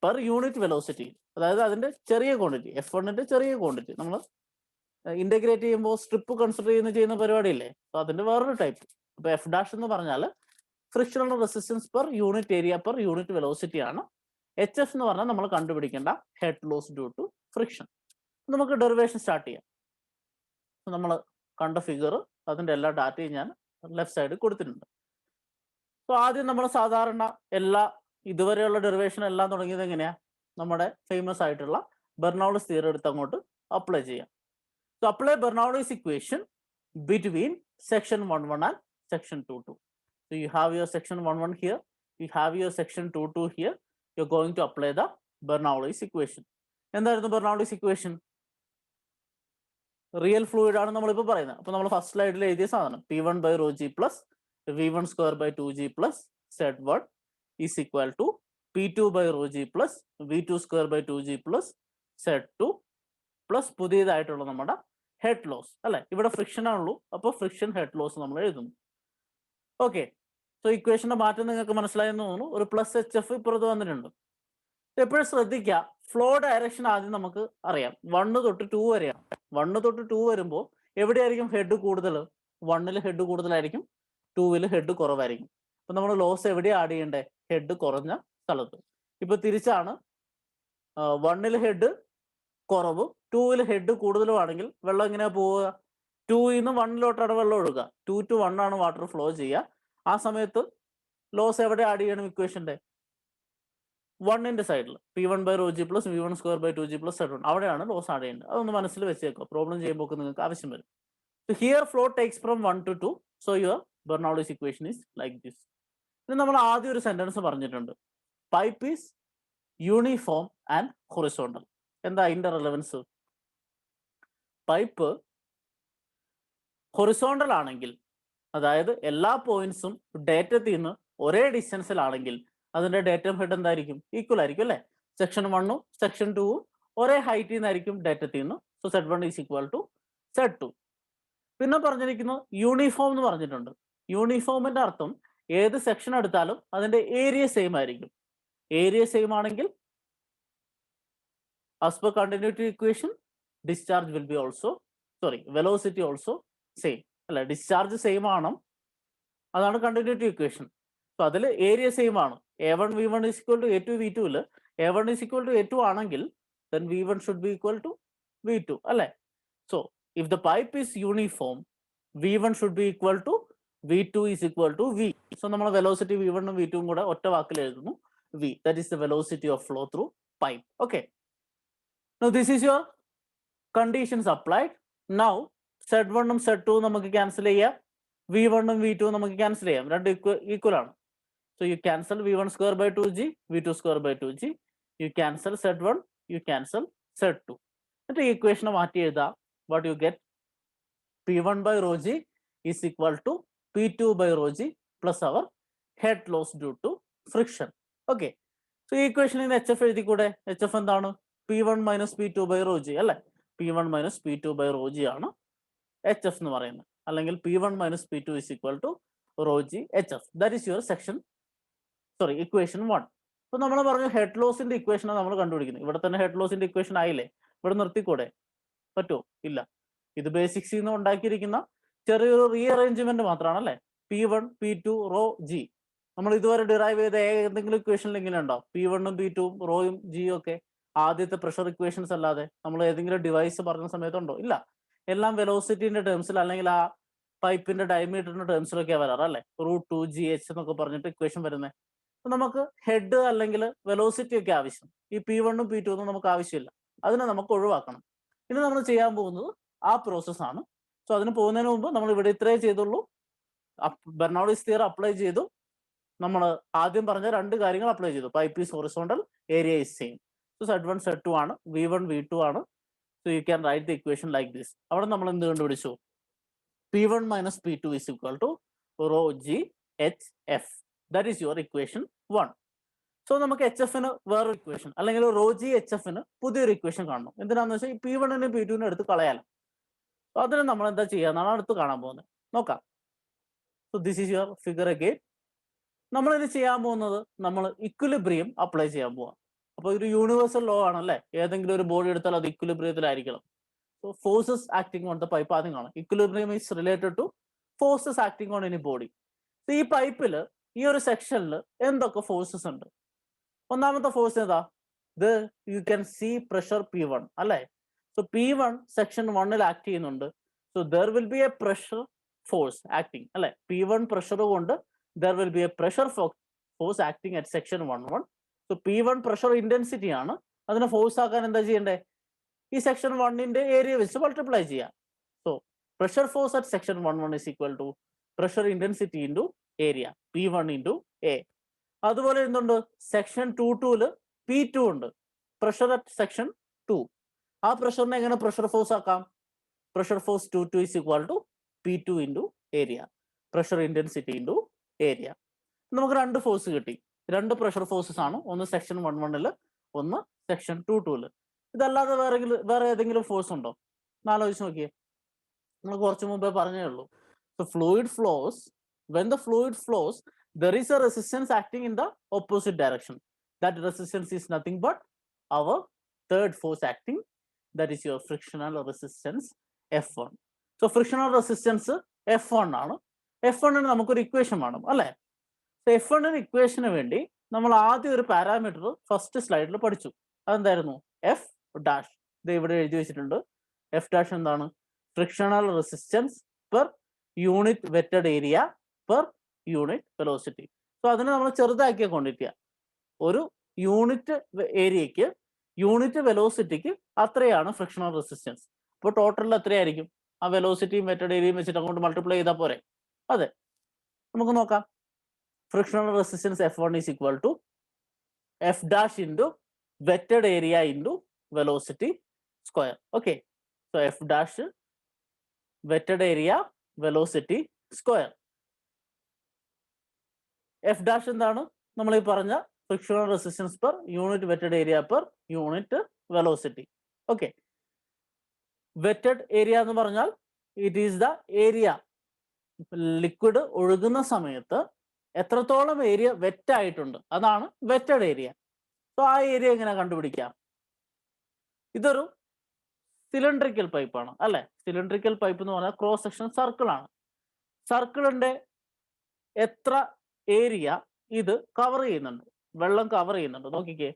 per unit velocity. അതായത് അതിന്റെ ചെറിയ ക്വാണ്ടിറ്റി, F1ന്റെ ചെറിയ ക്വാണ്ടിറ്റി. നമ്മൾ ഇന്റഗ്രേറ്റ് ചെയ്യുമ്പോൾ സ്ട്രിപ്പ് കൺസിഡർ ചെയ്യുന്ന പരിപാടിയില്ലേ, അപ്പൊ അതിന്റെ വേറൊരു ടൈപ്പ്. അപ്പൊ F' എന്ന് പറഞ്ഞാൽ frictional resistance per unit area per unit velocity ആണ്. HF എന്ന് പറഞ്ഞാൽ നമ്മൾ കണ്ടുപിടിക്കേണ്ട head loss due to friction. നമുക്ക് ഡെറിവേഷൻ സ്റ്റാർട്ട് ചെയ്യാം. നമ്മൾ കണ്ട ഫിഗർ, അതിന്റെ എല്ലാ ഡാറ്റയും ഞാൻ ലെഫ്റ്റ് സൈഡിൽ കൊടുത്തിട്ടുണ്ട്. സോ ആദ്യം നമ്മൾ സാധാരണ ഇതുവരെയുള്ള ഡെറിവേഷൻ എല്ലാം തുടങ്ങിയത് എങ്ങനെയാ? നമ്മുടെ ഫേമസ് ആയിട്ടുള്ള ബെർണൗളിസ് തിയറി എടുത്ത് അങ്ങോട്ട് അപ്ലൈ ചെയ്യാം. So apply Bernoulli's equation between section 1.1 and section 2.2. So you have your section 1.1 here, you have your section 2.2 here. You're going to apply the Bernoullis equation. എന്തായിരുന്നു Bernoullis equation? റിയൽ ഫ്ലൂയിഡ് ആണ് നമ്മളിപ്പോൾ പറയുന്നത്. അപ്പോൾ നമ്മൾ first സ്ലൈഡിൽ എഴുതിയ സാധനം P1 by rho g plus V1 square by 2g plus Z1 is equal to P2 by rho g plus V2 square by 2g plus Z2 plus പുതിയതായിട്ടുള്ള നമ്മുടെ head loss അല്ലെ. ഇവിടെ ഫ്രിക്ഷൻ ആണുള്ളൂ, അപ്പോൾ ഫ്രിക്ഷൻ ഹെഡ് ലോസ് നമ്മൾ എഴുതുന്നു. Okay, so ഇക്വേഷന്റെ മാറ്റം നിങ്ങൾക്ക് മനസ്സിലായെന്ന് തോന്നുന്നു. ഒരു പ്ലസ് HF ഇപ്പുറത്ത് വന്നിട്ടുണ്ട്. എപ്പോഴും ശ്രദ്ധിക്കുക, ഫ്ലോ ഡയറക്ഷൻ ആദ്യം നമുക്ക് അറിയാം. 1 തൊട്ട് 2 വരെയാണ്. 1 തൊട്ട് 2 വരുമ്പോൾ എവിടെയായിരിക്കും ഹെഡ് കൂടുതൽ? 1ൽ ഹെഡ് കൂടുതലായിരിക്കും, 2ൽ ഹെഡ് കുറവായിരിക്കും. അപ്പൊ നമ്മൾ ലോസ് എവിടെയാണ് ആഡ് ചെയ്യേണ്ടത്? ഹെഡ് കുറഞ്ഞ സ്ഥലത്ത്. ഇപ്പൊ തിരിച്ചാണ്, 1ൽ ഹെഡ് കുറവും 2ൽ ഹെഡ് കൂടുതലും ആണെങ്കിൽ വെള്ളം എങ്ങനെയാ പോവുക? 2ൽ നിന്ന് 1ലോട്ടാണ് വെള്ളം ഒഴുകുക. 2 to 1 ആണ് വാട്ടർ ഫ്ലോ ചെയ്യുക. ആ സമയത്ത് ലോസ് എവിടെ ആഡ് ചെയ്യണം ഇക്വേഷന്റെ? 1ന്റെ സൈഡിൽ P1 by rho g plus V1 square by 2g plus Z1, അവിടെയാണ് ലോസ് ആഡ് ചെയ്യേണ്ടത്. അതൊന്ന് മനസ്സിൽ വെച്ചേക്കോ, പ്രോബ്ലം ചെയ്യുമ്പോൾ നിങ്ങൾക്ക് ആവശ്യം വരും. So here flow takes from 1 to 2. So your Bernoullis equation is like this. ഇനി നമ്മൾ ആദ്യം ഒരു സെന്റൻസ് പറഞ്ഞിട്ടുണ്ട്, pipe is uniform and horizontal. എന്താ അതിന്റെ റെലവൻസ്? പൈപ്പ് ഹൊറിസോണ്ടൽ ആണെങ്കിൽ, അതായത് എല്ലാ പോയിന്റ്സും ഡേറ്റത്തിൽ നിന്ന് ഒരേ ഡിസ്റ്റൻസിലാണെങ്കിൽ അതിന്റെ ഡേറ്റം ഹെഡ് എന്തായിരിക്കും? ഈക്വൽ ആയിരിക്കും അല്ലെ. സെക്ഷൻ 1ഉം സെക്ഷൻ 2ഉം ഒരേ ഹൈറ്റിൽ നിന്നായിരിക്കും ഡേറ്റത്തിൽ നിന്ന്. So Z1 is equal to Z2. പിന്നെ പറഞ്ഞിരിക്കുന്നു യൂണിഫോം എന്ന് പറഞ്ഞിട്ടുണ്ട്. യൂണിഫോമിന്റെ അർത്ഥം ഏത് സെക്ഷൻ എടുത്താലും അതിന്റെ ഏരിയ സെയിം ആയിരിക്കും. ഏരിയ സെയിം ആണെങ്കിൽ as per continuity equation discharge will be also, velocity also same അല്ല. ഡിസ്ചാർജ് സെയിം ആണ്, അതാണ് കണ്ടിന്യൂറ്റി ഇക്വേഷൻ. സോ അതിൽ ഏരിയ സെയിം ആണ്. A1 V1 is equal to A2 V2 A1 is equal to A2 ആണെങ്കിൽ then V1 should be equal to V2 അല്ലെ. So if the pipe is uniform, V1 should be equal to V2 is equal to V. So നമ്മൾ velocity V1 ഉം V2 ഉം കൂടെ ഒറ്റ വാക്കിൽ എഴുതുന്നു V. That is the velocity of flow through pipe. Okay. Now this is your conditions applied. Now Z1 ഉം Z2 നമുക്ക് cancel ചെയ്യാം, V1 ഉം V2 നമുക്ക് ക്യാൻസൽ ചെയ്യാം, രണ്ട് ഈക്വൽ ആണ്. So you cancel V1 square by 2G, V2 square by 2G. You cancel Z1, you cancel Z2. എന്നിട്ട് equation മാറ്റി എഴുതാം. What you get? P1 by rho G is equal to P2 by rho G plus our head loss due to friction. Okay. So ഈക്വേഷനിൽ നിന്ന് HF എഴുതിക്കൂടെ? HF എന്താണ്? P1 minus P2 by rho G അല്ലേ? P1 minus P2 by rho G ആണ് HF എന്ന് പറയുന്നത്. അല്ലെങ്കിൽ P1 minus P2 is equal to rho G HF. That is your equation 1. അപ്പൊ നമ്മൾ പറഞ്ഞു ഹെഡ് ലോസിന്റെ ഇക്വേഷനാണ് നമ്മൾ കണ്ടുപിടിക്കുന്നത്. ഇവിടെ തന്നെ ഹെഡ് ലോസിന്റെ ഇക്വേഷൻ ആയില്ലേ? ഇവിടെ നിർത്തിക്കൂടെ? പറ്റുമോ? ഇല്ല. ഇത് ബേസിക്സിൽ നിന്ന് ഉണ്ടാക്കിയിരിക്കുന്ന ചെറിയൊരു റീഅറേഞ്ച്മെന്റ് മാത്രമാണ് അല്ലേ? P1 P2 റോ G നമ്മൾ ഇതുവരെ ഡിറൈവ് ചെയ്ത ഏതെങ്കിലും ഇക്വേഷനിൽ ഇങ്ങനെ ഉണ്ടോ? P1 ഉം P2 ഉം റോയും ജിയും ഒക്കെ ആദ്യത്തെ പ്രഷർ ഇക്വേഷൻസ് അല്ലാതെ നമ്മൾ ഏതെങ്കിലും ഡിവൈസ് പറഞ്ഞ സമയത്തുണ്ടോ? ഇല്ല. എല്ലാം വെലോസിറ്റിന്റെ ടേംസിൽ അല്ലെങ്കിൽ ആ പൈപ്പിന്റെ ഡയമീറ്ററിന്റെ ടേംസിലൊക്കെയാണ് വരാറ് അല്ലേ? √2GH എന്നൊക്കെ പറഞ്ഞിട്ട് ഇക്വേഷൻ വരുന്നത്. അപ്പൊ നമുക്ക് ഹെഡ് അല്ലെങ്കിൽ വെലോസിറ്റി ഒക്കെ ആവശ്യം. ഈ P1 ഉം P2 ഒന്നും നമുക്ക് ആവശ്യമില്ല. അതിനെ നമുക്ക് ഒഴിവാക്കണം. ഇനി നമ്മൾ ചെയ്യാൻ പോകുന്നത് ആ പ്രോസസ്സാണ്. സോ അതിന് പോകുന്നതിന് മുമ്പ് നമ്മൾ ഇവിടെ ഇത്രേ ചെയ്തുള്ളൂ. ബെർണൗളിസ് തിയറം അപ്ലൈ ചെയ്തു. നമ്മൾ ആദ്യം പറഞ്ഞ രണ്ട് കാര്യങ്ങൾ അപ്ലൈ ചെയ്തു. Pipe is horizontal, area is same. So Z1 Z2 ആണ്, V1 V2 ആണ്. So you can right the equation like this. അവിടെ നമ്മൾ എന്ത് കണ്ടുപിടിച്ചു? P1 minus P2 is equal to rho G HF. That is your equation 1. So നമുക്ക് HF-ന് വേറൊരു equation അല്ലെങ്കിൽ raw G HF-ന് പുതിയൊരു ഇക്വേഷൻ കാണണം. എന്തിനാന്ന് വെച്ചാൽ ഈ P1-നും P2-നും എടുത്ത് കളയാലോ. സോ അതിന് നമ്മൾ എന്താ ചെയ്യാന്നാണ് അടുത്ത് കാണാൻ പോകുന്നത്. നോക്കാം. So this is your figure again. നമ്മളിത് ചെയ്യാൻ പോകുന്നത് നമ്മൾ ഇക്വിലിബ്രിയം അപ്ലൈ ചെയ്യാൻ പോവാം. അപ്പൊ ഒരു യൂണിവേഴ്സൽ ലോ ആണല്ലേ? ഏതെങ്കിലും ഒരു ബോഡി എടുത്താൽ അത് ഇക്വിലിബ്രിയത്തിലായിരിക്കണം. So forces acting on the pipe ആദ്യം കാണാം. Equilibrium is related to forces acting on any body. So ഈ പൈപ്പിൽ ഈ ഒരു സെക്ഷനിൽ എന്തൊക്കെ ഫോഴ്സസ് ഉണ്ട്? ഒന്നാമത്തെ ഫോഴ്സ് ഏതാ? You can see pressure P1 അല്ലേ? സോ P1 സെക്ഷൻ 1-ൽ ആക്ട് ചെയ്യുന്നുണ്ട്. So there will be A pressure force acting അല്ലെ? P1 പ്രഷർ കൊണ്ട് there will be A pressure force acting at section 1. So P1 pressure intensity ആണ്. അതിനെ force ആക്കാൻ എന്താ ചെയ്യണ്ടേ? ഈ സെക്ഷൻ 1-ന്റെ ഏരിയ വെച്ച് മൾട്ടിപ്ലൈ ചെയ്യാം. So pressure force at section 1 is equal to pressure intensity into area P1 into A. അതുപോലെ എന്തുണ്ട്? സെക്ഷൻ 2-2-ല് P2 ഉണ്ട്, പ്രഷർ അറ്റ് സെക്ഷൻ 2. ആ പ്രഷറിനെ എങ്ങനെ പ്രഷർ ഫോഴ്സ് ആക്കാം? Pressure force 2 is equal to P2 into area, pressure intensity into area. നമുക്ക് രണ്ട് force കിട്ടി. രണ്ട് പ്രഷർ ഫോഴ്സസ് ആണ്. ഒന്ന് സെക്ഷൻ 1-1-ല്, ഒന്ന് സെക്ഷൻ 2-2-ല്. ഇതല്ലാതെ വേറെ ഏതെങ്കിലും ഫോഴ്സ് ഉണ്ടോ? ആലോചിച്ച് നോക്കിയേ. നമ്മൾ കുറച്ച് മുമ്പേ പറഞ്ഞേ ഉള്ളൂ. So fluid flows, when the fluid flows there is a resistance acting in the opposite direction. That resistance is nothing but our third force acting, that is your frictional resistance F1. So frictional resistance F1 ആണ്. F1-ന് നമുക്കൊരു equation വേണം അല്ലേ? So F1-ന് ഇക്വേഷന് വേണ്ടി നമ്മൾ ആദ്യം ഒരു parameter first സ്ലൈഡിൽ പഠിച്ചു. അതെന്തായിരുന്നു? F dash. ഇത് ഇവിടെ എഴുതി വെച്ചിട്ടുണ്ട്. F ഡാഷ് എന്താണ്? Frictional resistance per unit wetted area per unit velocity. So അതിനെ നമ്മൾ ചെറുതാക്കിയ ക്വാണ്ടിറ്റിയാണ്. ഒരു യൂണിറ്റ് ഏരിയക്ക് യൂണിറ്റ് വെലോസിറ്റിക്ക് അത്രയാണ് ഫ്രിക്ഷണൽ റെസിസ്റ്റൻസ്. അപ്പോൾ ടോട്ടലിൽ എത്രയായിരിക്കും? ആ വെലോസിറ്റിയും വെറ്റഡ് ഏരിയയും വെച്ചിട്ട് അങ്ങോട്ട് മൾട്ടിപ്ലൈ ചെയ്താൽ പോരെ? അതെ, നമുക്ക് നോക്കാം. Frictional resistance F1 is equal to F dash into wetted area into velocity square. Okay, so F dash wetted area velocity square. F dash എന്താണ്? നമ്മൾ ഈ പറഞ്ഞ frictional resistance per unit wetted area per unit velocity. Okay, wetted area എന്ന് പറഞ്ഞാൽ it is the area, liquid ഒഴുകുന്ന സമയത്ത് എത്രത്തോളം area wet ആയിട്ടുണ്ട്, അതാണ് വെറ്റഡ് ഏരിയ. സോ ആ ഏരിയ എങ്ങനെ കണ്ടുപിടിക്കാം? ഇതൊരു സിലിണ്ട്രിക്കൽ പൈപ്പാണ് അല്ലെ? സിലിണ്ട്രിക്കൽ പൈപ്പ് എന്ന് പറഞ്ഞാൽ ക്രോസ് സെക്ഷൻ സർക്കിൾ ആണ്. സർക്കിളിന്റെ എത്ര ഏരിയ ഇത് കവർ ചെയ്യുന്നുണ്ട്? വെള്ളം കവർ ചെയ്യുന്നുണ്ട്. നോക്കിക്കേ,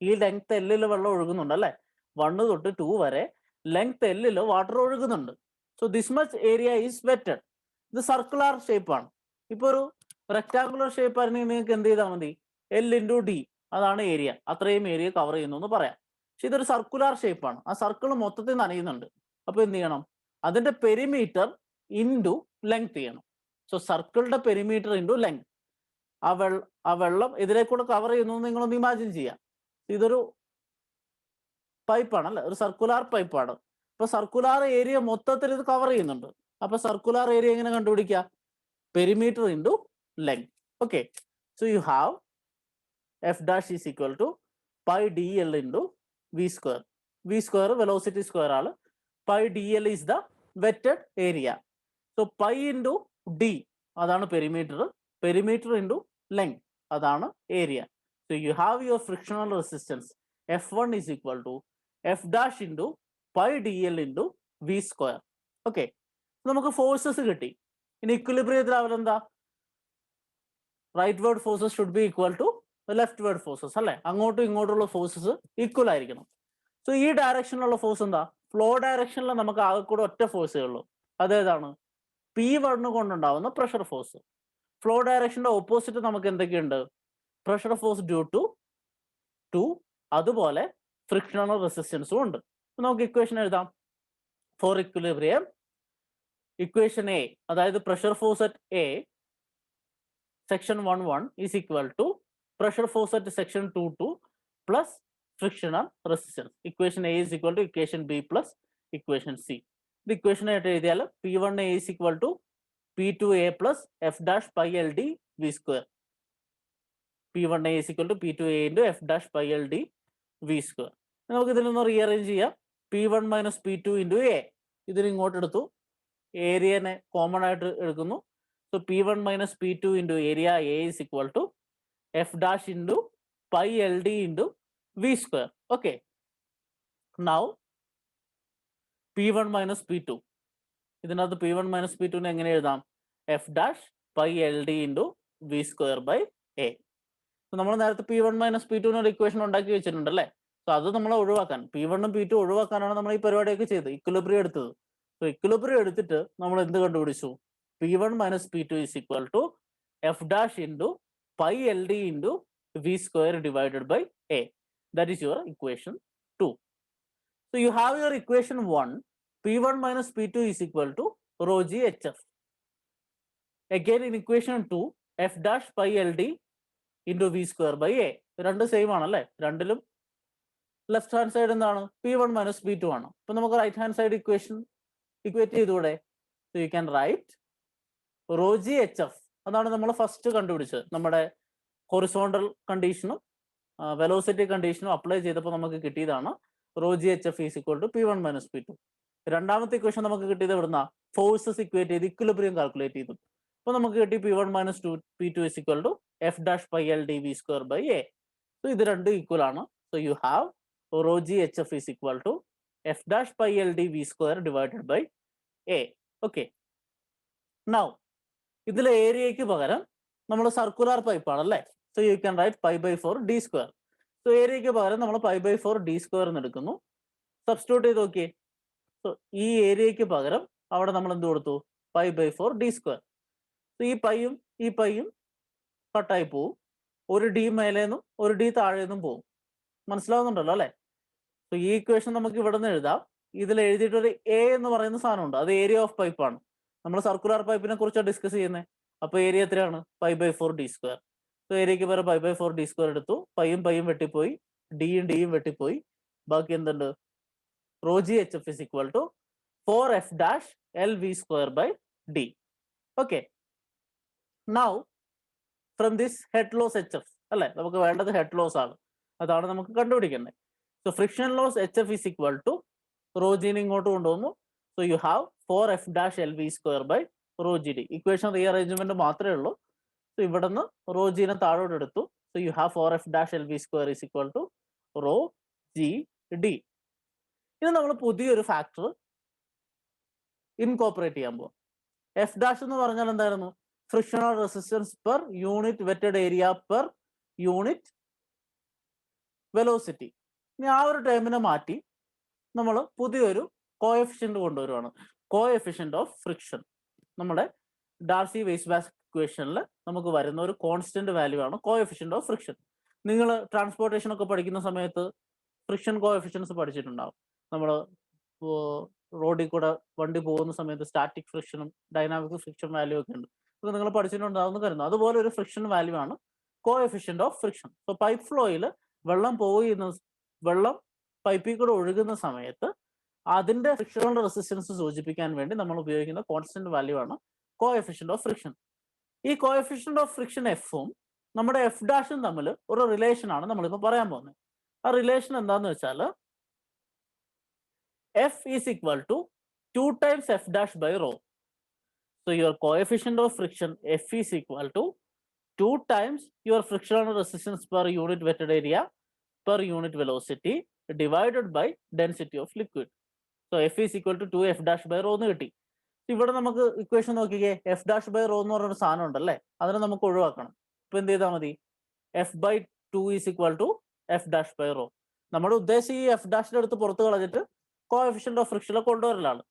ഈ ലെങ്ത് എല്ലിൽ വെള്ളം ഒഴുകുന്നുണ്ട് അല്ലെ? 1 തൊട്ട് 2 വരെ ലെങ്ത് എല്ലിൽ വാട്ടർ ഒഴുകുന്നുണ്ട്. So this much area is wetted. ഇത് സർക്കുലർ ഷേപ്പാണ്. ഇപ്പോൾ ഒരു റെക്ടാങ്കുലർ ഷേപ്പ് ആയിരുന്നെങ്കിൽ നിങ്ങൾക്ക് എന്ത് ചെയ്താൽ മതി, എൽ ഇൻറ്റു ഡി അതാണ് ഏരിയ, അത്രയും ഏരിയ കവർ ചെയ്യുന്നു എന്ന് പറയാം. പക്ഷെ ഇതൊരു സർക്കുലർ ഷേപ്പാണ്, ആ സർക്കിൾ മൊത്തത്തിൽ നനയുന്നുണ്ട്. അപ്പോൾ എന്ത് ചെയ്യണം, അതിന്റെ പെരിമീറ്റർ ഇൻറ്റു ലെങ്ത് ചെയ്യണം. സോ സർക്കിളിന്റെ പെരിമീറ്റർ ഇൻറ്റു ലെങ്ത്. ആ വെള്ളം ഇതിലേക്കൂടെ കവർ ചെയ്യുന്നു നിങ്ങളൊന്ന് ഇമാജിൻ ചെയ്യാം. ഇതൊരു പൈപ്പാണ് അല്ലെ, ഒരു സർക്കുലാർ പൈപ്പാണ്. അപ്പൊ സർക്കുലാർ ഏരിയ മൊത്തത്തിൽ ഇത് കവർ ചെയ്യുന്നുണ്ട്. അപ്പൊ സർക്കുലാർ ഏരിയ എങ്ങനെ കണ്ടുപിടിക്കുക, perimeter into length. Okay, so you have F dash is equal to pi D L into V square. V square velocity square ആണ്, pi D L is the wetted area. So pi into D അതാണ് perimeter, perimeter into length അതാണ് area. So you have your frictional resistance F1 is equal to F dash into pi dl into v square. Okay, നമുക്ക് forces കിട്ടി. ഇനി ഇക്വിലിബ്രിയത്തിൽ അവരെന്താ, rightward forces should be equal to leftward forces അല്ലെ, അങ്ങോട്ടും ഇങ്ങോട്ടുള്ള forces equal ആയിരിക്കണം. So ഈ ഡയറക്ഷനിലുള്ള ഫോഴ്സ് എന്താ, ഫ്ലോ ഡയറക്ഷനിൽ നമുക്ക് ആകെ കൂടെ ഒറ്റ ഫോഴ്സേ ഉള്ളൂ, അതേതാണ്, P1 കൊണ്ടുണ്ടാവുന്ന പ്രഷർ ഫോഴ്സ്. ഫ്ലോ ഡയറക്ഷന്റെ ഓപ്പോസിറ്റ് നമുക്ക് എന്തൊക്കെയുണ്ട്, പ്രഷർ ഫോഴ്സ് ഡ്യൂ ടു അതുപോലെ ഫ്രിക്ഷണൽ റെസിസ്റ്റൻസും ഉണ്ട്. നമുക്ക് ഇക്വേഷൻ എഴുതാം. ഫോർ ഇക്വിലിബ്രിയം, ഇക്വേഷൻ എ, അതായത് pressure force at a section 1 is equal to pressure force at section 2 plus frictional resistance. Equation A is equal to equation B plus equation C. ഇത് equation ആയിട്ട് എഴുതിയാൽ P1A is equal to P2A plus F dash pi L D V square. P1A is equal to P2A into f dash pi L D V square. നമുക്ക് ഇതിനൊന്ന് rearrange ചെയ്യാം. P1 minus P2 into A, ഇതിന് ഇങ്ങോട്ട് എടുത്തു, ഏരിയനെ common ആയിട്ട് എടുക്കുന്നു. So P1 minus P2 into area a is equal to F dash into pi L d into V square. Okay, now P1 minus P2, ഇതിനകത്ത് P1 minus P2 എങ്ങനെ എഴുതാം, f dash pi L d into V square by a. നമ്മൾ നേരത്തെ P1 minus P2 ഒരു equation ഉണ്ടാക്കി വെച്ചിട്ടുണ്ട് അല്ലേ. So അത് നമ്മൾ ഒഴിവാക്കാൻ, P1 ഉം P2 ഒഴിവാക്കാനാണ് നമ്മൾ ഈ പരിപാടിയൊക്കെ ചെയ്തത്, ഇക്വിലിബ്രിയം എടുത്തത്. സോ ഇക്വിലിബ്രിയം എടുത്തിട്ട് നമ്മൾ എന്ത് കണ്ടുപിടിച്ചു, P1 minus P2 is equal to F dash into pi L d into V square divided by a. That is your equation 2. So you have your equation 1, P1 minus P2 is equal to rho G H f. Again in equation 2, F dash pi L d into V square by a. രണ്ട് same ആണല്ലേ, രണ്ടിലും left hand side എന്താണ്, P1 minus P2 ആണ്. അപ്പൊ നമുക്ക് right hand side equation equate ചെയ്തൂടെ. So you can write rho G H F, അതാണ് നമ്മൾ ഫസ്റ്റ് കണ്ടുപിടിച്ചത്. നമ്മുടെ ഹൊറിസോണ്ടൽ കണ്ടീഷനും വെലോസിറ്റി കണ്ടീഷനും അപ്ലൈ ചെയ്തപ്പോൾ നമുക്ക് കിട്ടിയതാണ് rho G H F is equal to P1 minus P2. രണ്ടാമത്തെ ഇക്വേഷൻ നമുക്ക് കിട്ടിയത് എവിടുന്ന, ഫോഴ്സസ് ഇക്വേറ്റ് ചെയ്ത് ഇക്വിലിബ്രിയം കാൽക്കുലേറ്റ് ചെയ്തു. അപ്പൊ നമുക്ക് കിട്ടി P1 minus P2 is equal to F dash pi L D V square by A. So ഇത് രണ്ടും ഈക്വൽ ആണ്. So you have rho G H F is equal to F dash pi L D V square divided by A. Okay, now ഇതിലെ ഏരിയയ്ക്ക് പകരം നമ്മൾ circular പൈപ്പാണ് അല്ലേ. So you can write pi by 4 D square. So ഏരിയയ്ക്ക് പകരം നമ്മൾ pi by 4 D square എന്ന് എടുക്കുന്നു. സബ്സ്റ്റിറ്റ്യൂട്ട് ചെയ്ത് നോക്കിയേ. സോ ഈ ഏരിയയ്ക്ക് പകരം അവിടെ നമ്മൾ എന്ത് കൊടുത്തു, pi by 4 D square. So ഈ പൈയും കട്ടായി പോവും, ഒരു ഡി മേലേന്നും ഒരു ഡി താഴേന്നും പോവും. മനസ്സിലാവുന്നുണ്ടല്ലോ അല്ലെ. സോ ഈ ഇക്വേഷൻ നമുക്ക് ഇവിടെ നിന്ന് എഴുതാം. ഇതിൽ എഴുതിയിട്ടൊരു എ എന്ന് പറയുന്ന സാധനമുണ്ട്, അത് ഏരിയ ഓഫ് പൈപ്പാണ്. നമ്മൾ സർക്കുലർ പൈപ്പിനെ കുറിച്ചാണ് ഡിസ്കസ് ചെയ്യുന്നത്. അപ്പൊ ഏരിയ എത്രയാണ്, pi by 4 D square. So ഏരിയയ്ക്ക് പകരം പൈ ബൈ 4 ഡി സ്ക്വയർ എടുത്തു, പൈയും വെട്ടിപ്പോയി, ഡിയും വെട്ടിപ്പോയി, ബാക്കി എന്തുണ്ട്, rho G H F is equal to 4 F dash L V square by D. Okay, now from this head loss H F അല്ലെ, നമുക്ക് വേണ്ടത് ഹെഡ് ലോസ് ആണ്, അതാണ് നമുക്ക് കണ്ടുപിടിക്കേണ്ടത്. So friction loss H F is equal to rho ജിനെ ഇങ്ങോട്ട് കൊണ്ടുവന്നു. So you have 4 F dash L V square by rho G D. Equation rearrangement മാത്രമേ ഉള്ളൂ. സോ ഇവിടെ നിന്ന് റോ ജിനെ താഴോട്ട് എടുത്തു. So you have 4 F dash L V square is equal to rho G d. ഇത് നമ്മൾ പുതിയൊരു ഫാക്ടർ ഇൻകോപ്പറേറ്റ് ചെയ്യാൻ പോകും. എഫ് ഡാഷ് എന്ന് പറഞ്ഞാൽ എന്തായിരുന്നു, frictional resistance per unit wetted area per unit velocity. ഇനി ആ ഒരു ടേമിനെ മാറ്റി നമ്മൾ പുതിയൊരു കോഎഫിഷ്യന്റ് കൊണ്ടുവരുവാണ്, കോഎഫിഷ്യന്റ് ഓഫ് ഫ്രിക്ഷൻ. നമ്മുടെ ഡാർസി വെയ്സ്ബാക്ക് ഇക്വേഷനിൽ നമുക്ക് വരുന്ന ഒരു കോൺസ്റ്റന്റ് വാല്യൂ ആണ് കോഎഫിഷ്യന്റ് ഓഫ് ഫ്രിക്ഷൻ. നിങ്ങൾ ട്രാൻസ്പോർട്ടേഷൻ ഒക്കെ പഠിക്കുന്ന സമയത്ത് ഫ്രിക്ഷൻ കോഎഫിഷ്യൻസ് പഠിച്ചിട്ടുണ്ടാവും. നമ്മൾ റോഡിൽ കൂടെ വണ്ടി പോകുന്ന സമയത്ത് സ്റ്റാറ്റിക് ഫ്രിക്ഷനും ഡൈനാമിക് ഫ്രിക്ഷൻ വാല്യൂ ഒക്കെ ഉണ്ട്. അത് നിങ്ങൾ പഠിച്ചിട്ടുണ്ടാവുമെന്ന് കരുതുന്നു. അതുപോലെ ഒരു ഫ്രിക്ഷൻ വാല്യൂ ആണ് coefficient of friction. So pipe ഫ്ലോയിൽ വെള്ളം പൈപ്പിൽ കൂടെ ഒഴുകുന്ന സമയത്ത് അതിന്റെ ഫ്രിക്ഷണൽ റെസിസ്റ്റൻസ് സൂചിപ്പിക്കാൻ വേണ്ടി നമ്മൾ ഉപയോഗിക്കുന്ന കോൺസ്റ്റന്റ് വാല്യൂ ആണ് കോഎഫിഷ്യന്റ് ഓഫ് ഫ്രിക്ഷൻ. ഈ കോഎഫിഷ്യന്റ് ഓഫ് ഫ്രിക്ഷൻ എഫും നമ്മുടെ എഫ് ഡാഷും തമ്മിൽ ഒരു റിലേഷൻ ആണ് നമ്മളിപ്പോൾ പറയാൻ പോകുന്നത്. ആ റിലേഷൻ എന്താന്ന് വെച്ചാൽ F is equal to 2 times F dash by rho. So your coefficient of friction F is equal to 2 times your frictional resistance per unit wetted area per unit velocity divided by density of liquid. So F is equal to 2 F dash by rho എന്ന് കിട്ടി. ഇവിടെ നമുക്ക് equation നോക്കിക്കേ, F dash by raw എന്ന് പറയുന്ന സാധനം ഉണ്ടല്ലേ, അതിനെ നമുക്ക് ഒഴിവാക്കണം. ഇപ്പൊ എന്ത് ചെയ്താൽ മതി? F by 2 is equal to F dash by rho. നമ്മുടെ ഉദ്ദേശം ഈ എഫ് ഡാഷിന്റെ അടുത്ത് പുറത്ത് കളഞ്ഞിട്ട് കോഎഫിഷ്യന്റ് ഓഫ് ഫ്രിക്ഷനെ കൊണ്ടുവരലാണ്.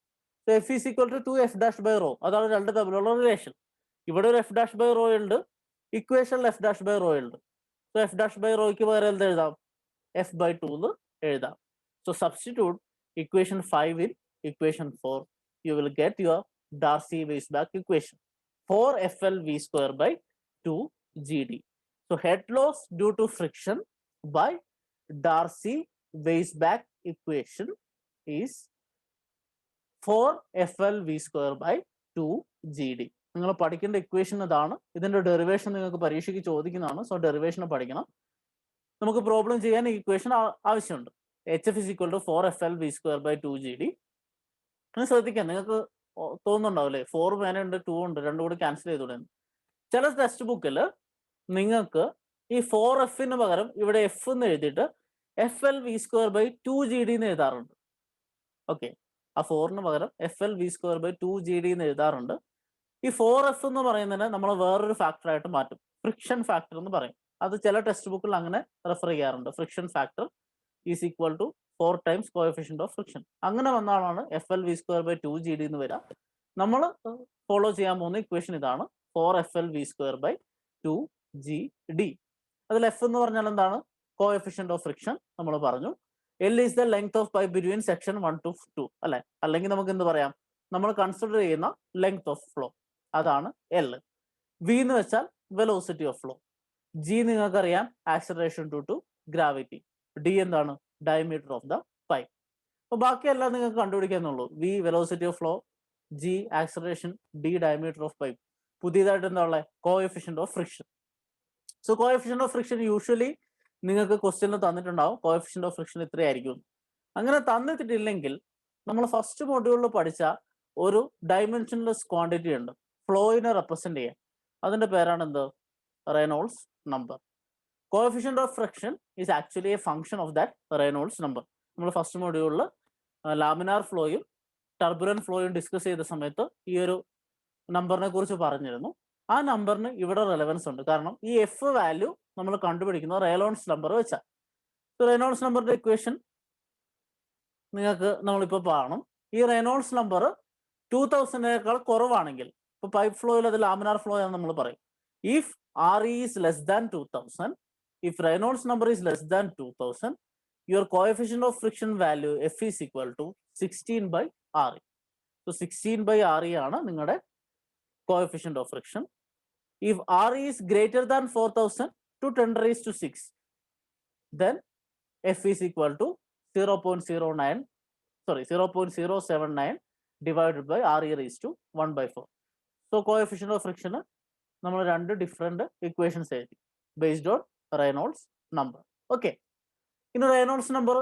F is equal to 2 F dash by rho. അതാണ് രണ്ട് തമ്മിലുള്ള റിലേഷൻ. ഇവിടെ ഒരു എഫ് ഡാഷ് ബൈ റോ ഉണ്ട്, ഇക്വേഷനിൽ എഫ് ഡാഷ് ബൈ റോ ഉണ്ട്. സോ എഫ് ഡാഷ് ബൈ റോയ്ക്ക് പകരം എന്ത് എഴുതാം? എഫ് ബൈ 2 എന്ന് എഴുതാം. So substitute equation 5 in equation 4. You will get your Darcy-Weisbach equation. 4 FL V square by 2 GD. So head loss due to friction by Darcy-Weisbach equation is 4 FL V square by 2 GD. നിങ്ങൾ പഠിക്കേണ്ട equation ഇതാണ്. ഇതിന്റെ derivation നിങ്ങൾക്ക് പരീക്ഷയ്ക്ക് ചോദിക്കുന്നതാണ്. So derivation പഠിക്കണം. നമുക്ക് problem ചെയ്യാൻ ഈ ഇക്വേഷൻ ആവശ്യമുണ്ട്. HF is equal to 4 FL V square by 2 GD. ശ്രദ്ധിക്കാം, നിങ്ങൾക്ക് തോന്നുന്നുണ്ടാവില്ലേ 4 മേനുണ്ട് 2 ഉണ്ട്, രണ്ടും കൂടി ക്യാൻസൽ ചെയ്തൂടെ? ചില ടെക്സ്റ്റ് ബുക്കിൽ നിങ്ങൾക്ക് ഈ 4F പകരം ഇവിടെ എഫ് എന്ന് എഴുതിയിട്ട് FL V square by 2 GD എന്ന് എഴുതാറുണ്ട്. ഓക്കെ, ആ 4 പകരം FL V square by 2 GD എന്ന് എഴുതാറുണ്ട്. ഈ 4F എന്ന് പറയുന്നതിന് നമ്മൾ വേറൊരു ഫാക്ടർ ആയിട്ട് മാറ്റും, ഫ്രിക്ഷൻ ഫാക്ടർ എന്ന് പറയും. അത് ചില ടെക്സ്റ്റ് ബുക്കിൽ അങ്ങനെ റെഫർ ചെയ്യാറുണ്ട്. Friction factor is equal to 4 times coefficient of friction. അങ്ങനെ വന്നാലാണ് FL V square by 2 GD എന്ന് വരിക. നമ്മൾ ഫോളോ ചെയ്യാൻ പോകുന്ന ഇക്വേഷൻ ഇതാണ്, 4 FL V square by 2 GD. അതിൽ എഫ് എന്ന് പറഞ്ഞാൽ എന്താണ്? കോഎഫിഷ്യന്റ് ഓഫ് ഫ്രിക്ഷൻ നമ്മൾ പറഞ്ഞു. L is the length of pipe between section 1 to 2 അല്ലെ, അല്ലെങ്കിൽ നമുക്ക് എന്ത് പറയാം? നമ്മൾ കൺസിഡർ ചെയ്യുന്ന ലെങ്ത് ഓഫ് ഫ്ലോ, അതാണ് L. V എന്ന് വെച്ചാൽ വെലോസിറ്റി ഓഫ് ഫ്ലോ. G നിങ്ങൾക്കറിയാം acceleration due to gravity. D എന്താണ്? Diameter of the pipe. അപ്പൊ ബാക്കിയെല്ലാം നിങ്ങൾക്ക് കണ്ടുപിടിക്കാന്നുള്ളൂ. V velocity of flow, G acceleration, D diameter of pipe. പുതിയതായിട്ട് എന്താ ഉള്ളത്? Coefficient of friction. So coefficient of friction usually നിങ്ങൾക്ക് ക്വസ്റ്റ്യനിൽ തന്നിട്ടുണ്ടാവും, കോഎഫിഷ്യന്റ് ഓഫ് ഫ്രിക്ഷൻ ഇത്രയായിരിക്കും. അങ്ങനെ തന്നിട്ടില്ലെങ്കിൽ നമ്മൾ ഫസ്റ്റ് മൊഡ്യൂളിൽ പഠിച്ച ഒരു ഡൈമെൻഷൻലെസ് ക്വാണ്ടിറ്റി ഉണ്ട് ഫ്ലോയിനെ റെപ്രസെന്റ് ചെയ്യാൻ. അതിന്റെ പേരാണ് എന്ത്? Reynolds number. Coefficient of friction is actually A function of that Reynolds number. നമ്മൾ ഫസ്റ്റ് മൊഡ്യൂളിൽ ലാമിനാർ ഫ്ലോയും ടർബുലന്റ് ഫ്ലോയും ഡിസ്കസ് ചെയ്ത സമയത്ത് ഈ ഒരു നമ്പറിനെ കുറിച്ച് പറഞ്ഞിരുന്നു. ആ നമ്പറിന് ഇവിടെ റെലവൻസ് ഉണ്ട്, കാരണം ഈ എഫ് വാല്യൂ നമ്മൾ കണ്ടുപിടിക്കുന്നത് റെയ്നോൾഡ്സ് നമ്പർ വെച്ചാൽ. റെയ്നോൾഡ്സ് നമ്പറിന്റെ ഇക്വേഷൻ നിങ്ങൾക്ക് നമ്മളിപ്പോൾ കാണും. ഈ റെയ്നോൾഡ്സ് നമ്പർ 2000 കുറവാണെങ്കിൽ, ഇപ്പൊ പൈപ്പ് ഫ്ലോയിൽ അത് ലാമിനാർ ഫ്ലോ ആണെന്ന് നമ്മൾ പറയും. If RE is less than 2000, if Reynolds number is less than 2000, your coefficient of friction value F is equal to 16 by RE. So 16 by RE ആണ് നിങ്ങളുടെ coefficient of friction. If RE is greater than 4000 to 10 raised to 6, then F is equal to 0.079 divided by RE raised to 1 by 4. So coefficient of friction നമ്മൾ രണ്ട് different equations എഴുതി based on Reynolds number. Okay, ഇനി Reynolds number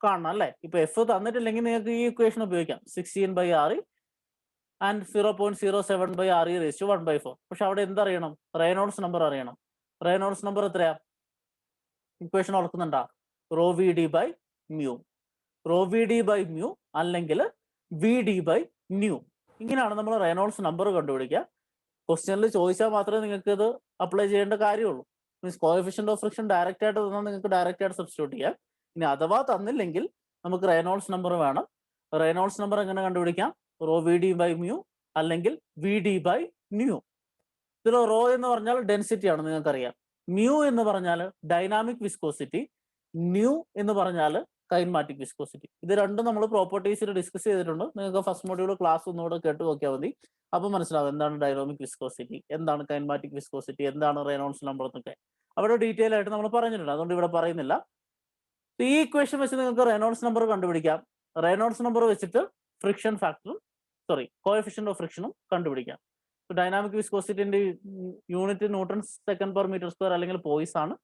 കാണണം അല്ലേ? ഇപ്പൊ F തന്നിട്ടില്ലെങ്കിൽ നിങ്ങൾക്ക് ഈ equation ഉപയോഗിക്കാം, 16 by RE and 0.07 by RE raised to 1 by 4. പക്ഷെ അവിടെ എന്തറിയണം? റെയ്നോൾഡ്സ് നമ്പർ അറിയണം. റെയ്നോൾഡ്സ് നമ്പർ എത്രയാ? ഇക്വേഷൻ ഓർക്കുന്നുണ്ടാ? Rho V D by mu. Rho V D by mu അല്ലെങ്കിൽ വി ഡി ബൈ ന്യൂ. ഇങ്ങനെയാണ് നമ്മൾ റെയ്നോൾഡ്സ് നമ്പർ കണ്ടുപിടിക്കുക. ക്വസ്റ്റ്യനിൽ ചോദിച്ചാൽ മാത്രമേ നിങ്ങൾക്ക് ഇത് അപ്ലൈ ചെയ്യേണ്ട കാര്യമുള്ളൂ. Means coefficient of friction direct ആയിട്ട് തന്നാൽ നിങ്ങൾക്ക് ഡയറക്റ്റ് ആയിട്ട് സബ്സ്റ്റിറ്റ്യൂട്ട് ചെയ്യാം. ഇനി അഥവാ തന്നില്ലെങ്കിൽ നമുക്ക് റെയ്നോൾഡ്സ് നമ്പർ വേണം. റെയ്നോൾഡ്സ് നമ്പർ എങ്ങനെ കണ്ടുപിടിക്കാം? Rho V D by mu അല്ലെങ്കിൽ വി ഡി ബൈ ന്യൂ. ഇതിൽ റോ എന്ന് പറഞ്ഞാൽ ഡെൻസിറ്റി ആണ്, നിങ്ങൾക്കറിയാം. മ്യൂ എന്ന് പറഞ്ഞാൽ ഡൈനാമിക് വിസ്കോസിറ്റി, ന്യൂ എന്ന് പറഞ്ഞാൽ കൈനമാറ്റിക് വിസ്കോസിറ്റി. ഇത് രണ്ടും നമ്മൾ പ്രോപ്പർട്ടീസിൽ ഡിസ്കസ് ചെയ്തിട്ടുണ്ട്. നിങ്ങൾക്ക് ഫസ്റ്റ് മൊഡ്യൂൾ ക്ലാസ് ഒന്നുകൂടെ കേട്ട് നോക്കിയാൽ മതി. അപ്പോൾ മനസ്സിലാവും എന്താണ് ഡൈനാമിക് വിസ്കോസിറ്റി, എന്താണ് കൈനമാറ്റിക് വിസ്കോസിറ്റി, എന്താണ് റെയ്നോൾഡ്സ് നമ്പർ എന്നൊക്കെ അവിടെ ഡീറ്റെയിൽ ആയിട്ട് നമ്മൾ പറഞ്ഞിട്ടുണ്ട്. അതുകൊണ്ട് ഇവിടെ പറയുന്നില്ല. ഈ ഇക്വേഷൻ വെച്ച് നിങ്ങൾക്ക് റെയ്നോൾഡ്സ് നമ്പർ കണ്ടുപിടിക്കാം. റെയ്നോൾഡ്സ് നമ്പർ വെച്ചിട്ട് ഫ്രിക്ഷൻ ഫാക്ടറും കോഎഫിഷ്യന്റ് ഓഫ് ഫ്രിക്ഷനും കണ്ടുപിടിക്കാം. ഡൈനാമിക് വിസ്കോസിറ്റിന്റെ unit newton second per metre square അല്ലെങ്കിൽ പോയിസ് ആണ്.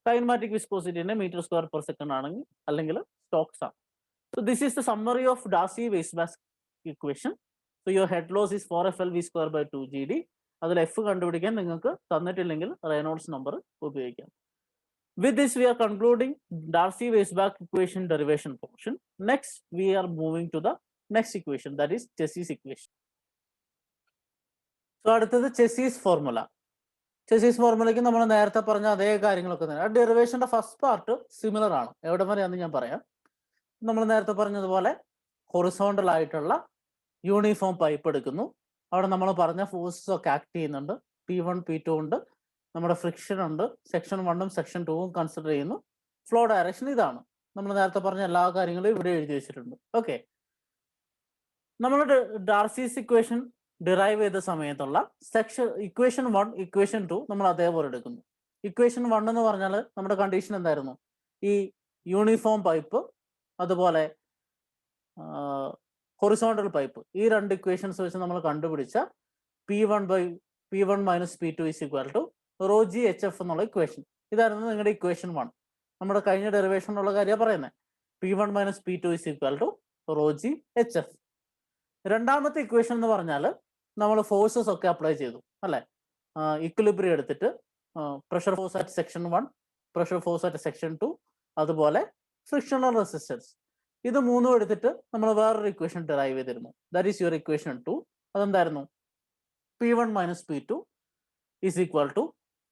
കൈനമാറ്റിക് വിസ്കോസിറ്റിന്റെ മീറ്റർ സ്ക്വയർ പെർ സെക്കൻഡ് ആണെങ്കിൽ അല്ലെങ്കിൽ സ്റ്റോക്സ് ആണ്. So this is the summary of Darcy-Weisbach equation. So your head loss is 4FLV²/2GD. അതിൽ എഫ് കണ്ടുപിടിക്കാൻ നിങ്ങൾക്ക് തന്നിട്ടില്ലെങ്കിൽ റെയ്നോൾഡ്സ് നമ്പർ ഉപയോഗിക്കാം. With this, we are concluding Darcy-Weisbach equation derivation portion. Next, we are moving to the next equation, that is Chassis equation. So, അടുത്തത് Chezy's formula. Chezy's ഫോർമുലയ്ക്ക് നമ്മൾ നേരത്തെ പറഞ്ഞ അതേ കാര്യങ്ങളൊക്കെ തന്നെ. ഡെറിവേഷന്റെ ഫസ്റ്റ് പാർട്ട് സിമിലർ ആണ്. എവിടെ വരെയാണെന്ന് ഞാൻ പറയാം. നമ്മൾ നേരത്തെ പറഞ്ഞതുപോലെ ഹൊറിസോണ്ടൽ ആയിട്ടുള്ള യൂണിഫോം പൈപ്പ് എടുക്കുന്നു. അവിടെ നമ്മൾ പറഞ്ഞ ഫോഴ്സസ് ഒക്കെ ആക്ട് ചെയ്യുന്നുണ്ട്. P1 P2 ഉണ്ട്, നമ്മുടെ ഫ്രിക്ഷൻ ഉണ്ട്, സെക്ഷൻ 1ഉം സെക്ഷൻ 2ഉം കൺസിഡർ ചെയ്യുന്നു. ഫ്ലോ ഡയറക്ഷൻ ഇതാണ്. നമ്മൾ നേരത്തെ പറഞ്ഞ എല്ലാ കാര്യങ്ങളും ഇവിടെ എഴുതി വെച്ചിട്ടുണ്ട്. ഓക്കെ, നമ്മൾ ഡാർസീസ് ഇക്വേഷൻ ഡിറൈവ് ചെയ്ത സമയത്തുള്ള ഇക്വേഷൻ 1 ഇക്വേഷൻ 2 നമ്മൾ അതേപോലെ എടുക്കുന്നു. ഇക്വേഷൻ 1 എന്ന് പറഞ്ഞാൽ നമ്മുടെ കണ്ടീഷൻ എന്തായിരുന്നു? ഈ യൂണിഫോം പൈപ്പ് അതുപോലെ ഹൊറിസോണ്ടൽ പൈപ്പ്, ഈ രണ്ട് ഇക്വേഷൻസ് വെച്ച് നമ്മൾ കണ്ടുപിടിച്ച P1 minus P2 is equal to ρg/hf എന്നുള്ള ഇക്വേഷൻ. ഇതായിരുന്നു നിങ്ങളുടെ ഇക്വേഷൻ 1. നമ്മുടെ കഴിഞ്ഞ ഡെറിവേഷനുള്ള കാര്യമാണ് പറയുന്നത്. P1 minus P2 is equal to ρg/hf. രണ്ടാമത്തെ ഇക്വേഷൻ എന്ന് പറഞ്ഞാൽ നമ്മൾ ഫോഴ്സസ് ഒക്കെ അപ്ലൈ ചെയ്തു അല്ലെ. ഇക്വിലിബ്രിയം എടുത്തിട്ട് pressure force at section 1, pressure force at section 2, അതുപോലെ ഫ്രിക്ഷണൽ റെസിസ്റ്റൻസ്, ഇത് മൂന്നും എടുത്തിട്ട് നമ്മൾ വേറൊരു ഇക്വേഷൻ ഡിറൈവ് ചെയ്തിരുന്നു. That is your equation 2. അതെന്തായിരുന്നു? P1 minus P2 is equal to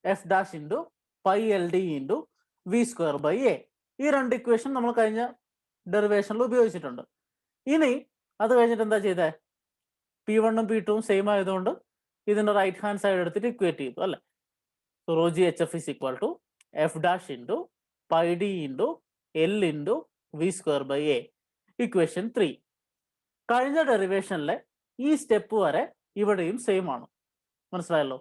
F dash into pi L d into V²/A. ഈ രണ്ട് ഇക്വേഷൻ നമ്മൾ കഴിഞ്ഞ ഡെറിവേഷനിൽ ഉപയോഗിച്ചിട്ടുണ്ട്. ഇനി അത് കഴിഞ്ഞിട്ട് എന്താ ചെയ്തേ? P1ഉം P2ഉം സെയിം ആയതുകൊണ്ട് ഇതിന്റെ റൈറ്റ് ഹാൻഡ് സൈഡ് എടുത്തിട്ട് ഇക്വേറ്റ് ചെയ്തു അല്ലെ. ρg/hf is equal to F dash into pi d into l into V²/A. Equation 3. കഴിഞ്ഞ ഡെറിവേഷനിലെ ഈ സ്റ്റെപ്പ് വരെ ഇവിടെയും സെയിം ആണ്. മനസ്സിലായല്ലോ?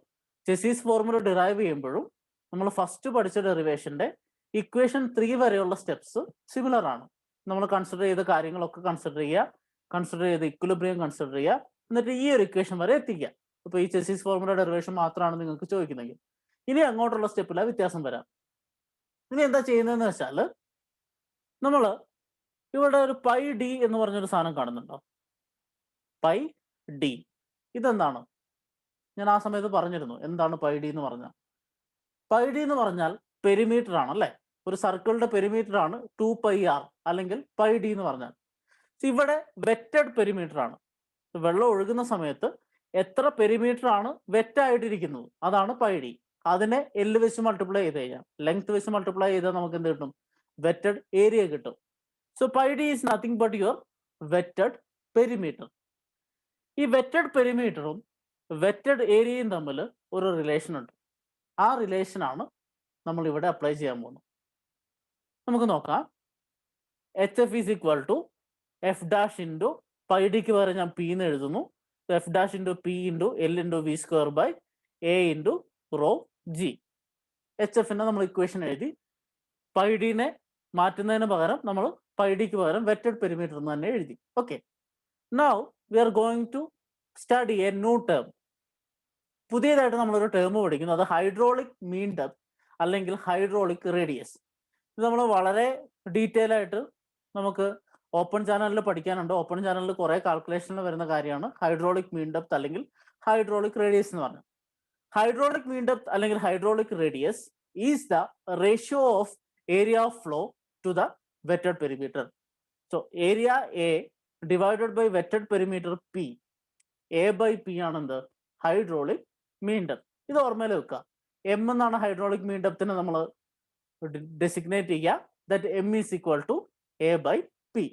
ചെസീസ് ഫോർമുല ഡിറൈവ് ചെയ്യുമ്പോഴും നമ്മൾ ഫസ്റ്റ് പഠിച്ച ഡെറിവേഷന്റെ ഇക്വേഷൻ 3 വരെയുള്ള സ്റ്റെപ്സ് സിമിലർ ആണ്. നമ്മൾ കൺസിഡർ ചെയ്ത കാര്യങ്ങളൊക്കെ കൺസിഡർ ചെയ്യുക, കൺസിഡർ ചെയ്ത് ഇക്വിലിബ്രിയം കൺസിഡർ ചെയ്യുക, എന്നിട്ട് ഈ ഒരു ഇക്വേഷൻ വരെ എത്തിക്കുക. ഇപ്പൊ ഈ ചെസീസ് ഫോർമുല ഡെറിവേഷൻ മാത്രമാണ് നിങ്ങൾക്ക് ചോദിക്കുന്നെങ്കിൽ, ഇനി അങ്ങോട്ടുള്ള സ്റ്റെപ്പിലെ വ്യത്യാസം വരാം. ഇനി എന്താ ചെയ്യുന്നതെന്ന് വെച്ചാൽ നമ്മൾ ഇവിടെ ഒരു പൈ ഡി എന്ന് പറഞ്ഞൊരു സാധനം കാണുന്നുണ്ടോ? പൈ ഡി ഇതെന്താണ്? ഞാൻ ആ സമയത്ത് പറഞ്ഞിരുന്നു എന്താണ് പൈ ഡി എന്ന് പറഞ്ഞാൽ. പൈ ഡി എന്ന് പറഞ്ഞാൽ പെരിമീറ്റർ ആണ് അല്ലെ. ഒരു സർക്കിളിന്റെ പെരിമീറ്റർ ആണ് 2πr അല്ലെങ്കിൽ പൈ ഡി എന്ന് പറഞ്ഞാൽ. ഇവിടെ വെറ്റഡ് പെരിമീറ്റർ ആണ്. വെള്ളം ഒഴുകുന്ന സമയത്ത് എത്ര പെരിമീറ്റർ ആണ് വെറ്റായിട്ടിരിക്കുന്നത് അതാണ് പൈ ഡി. അതിനെ എൽ വെച്ച് മൾട്ടിപ്ലൈ ചെയ്ത് കഴിഞ്ഞാൽ, ലെങ്ത് വെച്ച് മൾട്ടിപ്ലൈ ചെയ്താൽ നമുക്ക് എന്ത് കിട്ടും? വെറ്റഡ് ഏരിയ കിട്ടും. So pi D is nothing but your wetted perimeter. ഈ വെറ്റഡ് പെരിമീറ്ററും വെറ്റഡ് ഏരിയയും തമ്മിൽ ഒരു റിലേഷൻ ഉണ്ട്. ആ റിലേഷനാണ് നമ്മൾ ഇവിടെ അപ്ലൈ ചെയ്യാൻ പോകുന്നത്. നമുക്ക് നോക്കാം. HF is equal to F dash into pi ഡിക്ക് പകരം ഞാൻ പി എന്ന് എഴുതുന്നു. F dash into p into l into V²/A into ρg. HFനെ നമ്മൾ ഇക്വേഷൻ എഴുതി. പൈ ഡിനെ മാറ്റുന്നതിന് പകരം നമ്മൾ പൈ ഡിക്ക് പകരം വെറ്റഡ് പെരിമീറ്റർ എന്ന് തന്നെ എഴുതി. Okay, now we are going to study a new term. പുതിയതായിട്ട് നമ്മളൊരു ടേം പഠിക്കുന്നു. അത് ഹൈഡ്രോളിക് മീൻ ഡെപ്ത് അല്ലെങ്കിൽ ഹൈഡ്രോളിക് റേഡിയസ്. ഇത് നമ്മൾ വളരെ ഡീറ്റെയിൽ ആയിട്ട് നമുക്ക് ഓപ്പൺ ചാനലിൽ പഠിക്കാനുണ്ട്. ഓപ്പൺ ചാനലിൽ കുറെ കാൽക്കുലേഷനിൽ വരുന്ന കാര്യമാണ് ഹൈഡ്രോളിക് മീൻ ഡെപ്ത് അല്ലെങ്കിൽ ഹൈഡ്രോളിക് റേഡിയസ് എന്ന് പറഞ്ഞത്. ഹൈഡ്രോളിക് മീൻ ഡെപ്ത് അല്ലെങ്കിൽ hydraulic radius is the ratio of area of flow to the wetted perimeter. So area a divided by wetted perimeter p. A/P ആണ് എന്ത്? Hydraulic mean depth. ഇത് ഓർമ്മയിൽ വെക്കുക. M എന്നാണ് hydraulic മീൻ ഡെപ്തിനെ നമ്മൾ ഡെസിഗ്നേറ്റ് ചെയ്യുക. That m is equal to A/P.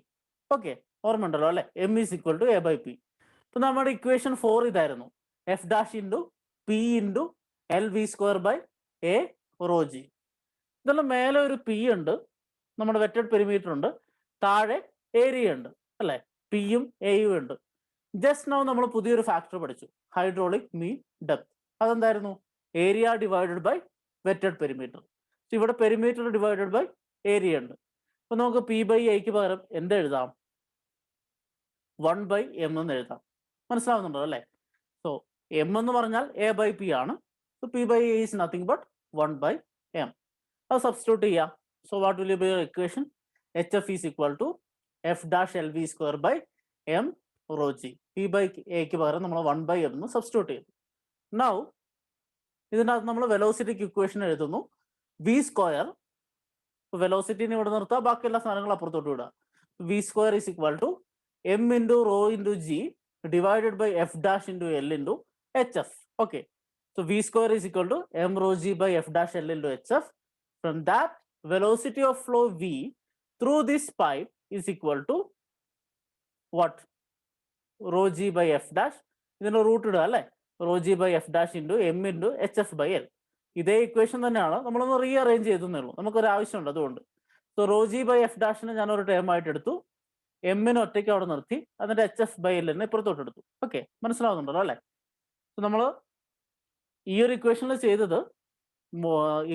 Okay, ഓർമ്മ ഉണ്ടല്ലോ അല്ലെ? M is equal to A/P. ഇപ്പൊ നമ്മുടെ ഇക്വേഷൻ 4 ഇതായിരുന്നു. F dash into p into l V square by a rho g. ഇതെല്ലാം മേലെ ഒരു പി ഉണ്ട്, നമ്മുടെ വെറ്റഡ് പെരിമീറ്റർ ഉണ്ട്, താഴെ ഏരിയ ഉണ്ട് അല്ലേ, പിയും എയും ഉണ്ട്. ജസ്റ്റ് നൗ നമ്മൾ പുതിയൊരു ഫാക്ടർ പഠിച്ചു, ഹൈഡ്രോളിക് മീൻ ഡെപ്ത്. അതെന്തായിരുന്നു? Area divided by wetted perimeter. ഇവിടെ പെരിമീറ്റർ ഡിവൈഡഡ് ബൈ ഏരിയ ഉണ്ട്. അപ്പൊ നമുക്ക് പി ബൈ എക്ക് പകരം എന്തെഴുതാം? 1/m എന്ന് എഴുതാം. മനസ്സിലാവുന്നുണ്ടോ അല്ലേ? സോ എം എന്ന് പറഞ്ഞാൽ എ ബൈ പി ആണ്. So p by a is nothing but 1/m. അത് സബ്സ്റ്റിറ്റ്യൂട്ട് ചെയ്യാം. So what will be your equation? H F is equal to F dash L V square by m rho g. P by എക്ക് പകരം നമ്മൾ 1/m എന്ന് substitute ചെയ്തു. Now ഇതിനകത്ത് നമ്മൾ വെലോസിറ്റിക്ക് ഇക്വേഷൻ എഴുതുന്നു. വി സ്ക്വയർ, വെലോസിറ്റിനെ ഇവിടെ നിർത്തുക, ബാക്കിയുള്ള സാധനങ്ങൾ അപ്പുറത്തോട്ട് വിടുക. V square is equal to m into rho into g divided by F dash into l into H f. Okay, so v square is equal to m rho G by F dash l into H f. From that velocity of flow V through this pipe is equal to what? Rho g by f dash. ഇതിന്റെ root ഇടുക അല്ലേ, rho G by F dash into M into H F by L. ഇതേ equation തന്നെയാണ്, നമ്മളൊന്ന് rearrange ചെയ്തേ ഉള്ളൂ, നമുക്കൊരു ആവശ്യമുണ്ട് അതുകൊണ്ട്. So rho G by F ഡാഷിന് ഞാനൊരു ടേം ആയിട്ട് എടുത്തു, എമ്മിന് ഒറ്റയ്ക്ക് അവിടെ നിർത്തി, എന്നിട്ട് എച്ച് എഫ് ബൈ എല്ലിനെ ഇപ്പുറത്തോട്ട് എടുത്തു. ഓക്കെ, മനസ്സിലാവുന്നുണ്ടല്ലോ അല്ലേ? സോ നമ്മൾ ഈ ഒരു ഇക്വേഷനിൽ ചെയ്തത്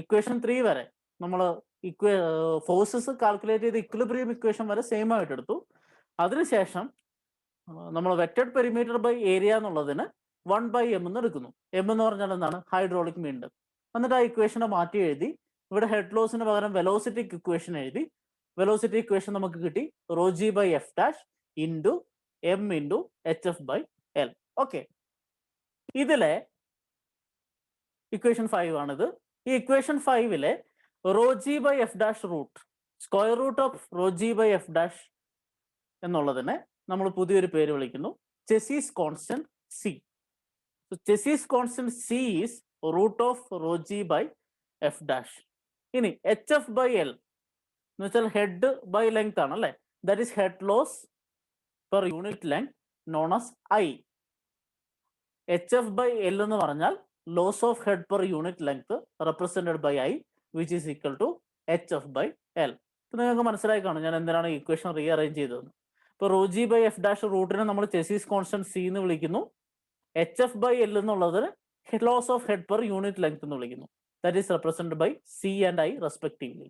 ഇക്വേഷൻ 3 വരെ നമ്മൾ ഫോഴ്സസ് കാൽക്കുലേറ്റ് ചെയ്ത് ഇക്വിലിബ്രിയം ഇക്വേഷൻ വരെ സെയിം ആയിട്ട് എടുത്തു. അതിനുശേഷം നമ്മൾ വെറ്റഡ് പെരിമീറ്റർ ബൈ ഏരിയ എന്നുള്ളതിന് 1/m എന്ന് എടുക്കുന്നു. എം എന്ന് പറഞ്ഞാൽ എന്താണ്? Hydraulic mean depth. എന്നിട്ട് ആ ഇക്വേഷനെ മാറ്റി എഴുതി, ഇവിടെ ഹെഡ് ലോസിന് പകരം വെലോസിറ്റിക് ഇക്വേഷൻ എഴുതി. വെലോസിറ്റി ഇക്വേഷൻ നമുക്ക് കിട്ടി rho G by F dash into M into H F by L. Okay, ഇതിലെ ഇക്വേഷൻ 5 ആണിത്. ഈ ഇക്വേഷൻ 5-ലെ rho G by F dash root, square root of rho G by F dash എന്നുള്ളതിനെ നമ്മൾ പുതിയൊരു പേര് വിളിക്കുന്നു Chezy's constant C. Chezy's constant C is root of rho G by F dash. ഇനി എച്ച് എഫ് ബൈ എൽ എന്ന് വെച്ചാൽ head by length ആണ് അല്ലേ, that is head loss per unit length known as I. H F by l എന്ന് പറഞ്ഞാൽ loss of head per unit length represented by I which is equal to hf by l. ഇപ്പൊ നിങ്ങൾക്ക് മനസ്സിലായി കാണും ഞാൻ എന്തിനാണ് ഇക്വേഷൻ റീ അറേഞ്ച് ചെയ്തതെന്ന്. ഇപ്പൊ rho G by F dash റൂട്ടിനെ നമ്മൾ ചെസീസ് കോൺസ്റ്റന്റ് സി എന്ന് വിളിക്കുന്നു. എച്ച് എഫ് ബൈ എൽ എന്നുള്ളതിന് loss of head per unit length എന്ന് വിളിക്കുന്നു. That is represented by C and I respectively.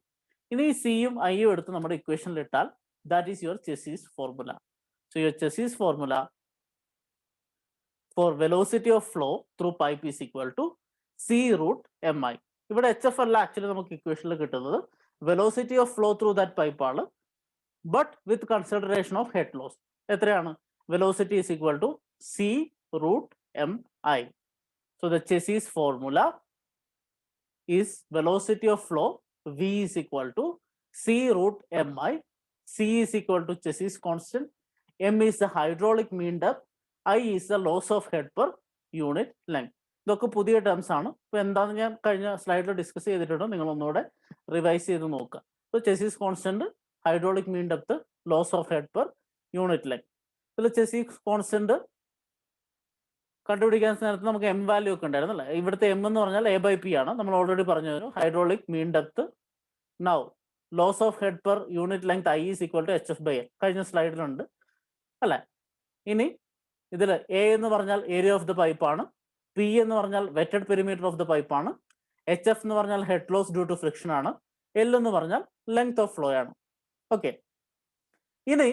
ഇനി ഈ സിയും ഐയും എടുത്ത് നമ്മുടെ ഇക്വേഷനിൽ ഇട്ടാൽ that is your Chezy's formula. So your Chezy's formula for velocity of flow through pipe is equal to C root M I. ഇവിടെ എച്ച് എഫ് അല്ല ആക്ച്വലി നമുക്ക് ഇക്വേഷനിൽ കിട്ടുന്നത്, velocity of flow through that pipe ആണ്, but with consideration of head loss. എത്രയാണ്? Velocity is equal to C root M I. So the Chezy's formula is velocity of flow V is equal to C root M I. C is equal to Chezy's constant, M is the hydraulic mean depth, I is the loss of head per unit length. ഇതൊക്കെ പുതിയ terms ആണ്. ഇപ്പൊ എന്താണെന്ന് ഞാൻ കഴിഞ്ഞ സ്ലൈഡിൽ discuss ചെയ്തിട്ടുണ്ട്, നിങ്ങൾ ഒന്നുകൂടെ റിവൈസ് ചെയ്ത് നോക്കുക. So Chezy's constant, hydraulic mean depth, loss of head per unit length. ഇതിൽ ചെസീസ് കോൺസ്റ്റന്റ് കണ്ടുപിടിക്കാൻ നേരത്ത് നമുക്ക് എം വാല്യൂ ഒക്കെ ഉണ്ടായിരുന്നു അല്ലേ. ഇവിടുത്തെ എം എന്ന് പറഞ്ഞാൽ എ ബൈ പി ആണ്, നമ്മൾ ഓൾറെഡി പറഞ്ഞു തരും. Hydraulic mean depth, now loss of head per unit length I is equal to h F by l, കഴിഞ്ഞ സ്ലൈഡിലുണ്ട് അല്ലേ. ഇനി ഇതിൽ എ എന്ന് പറഞ്ഞാൽ ഏരിയ ഓഫ് ദ പൈപ്പ് ആണ്, പി എന്ന് പറഞ്ഞാൽ wetted perimeter of the pipe ആണ്, എച്ച് എഫ് എന്ന് പറഞ്ഞാൽ head loss due to friction ആണ്, എൽ എന്ന് പറഞ്ഞാൽ ലെങ്ത് ഓഫ് ഫ്ലോ ആണ്. ഓക്കെ, ഇനി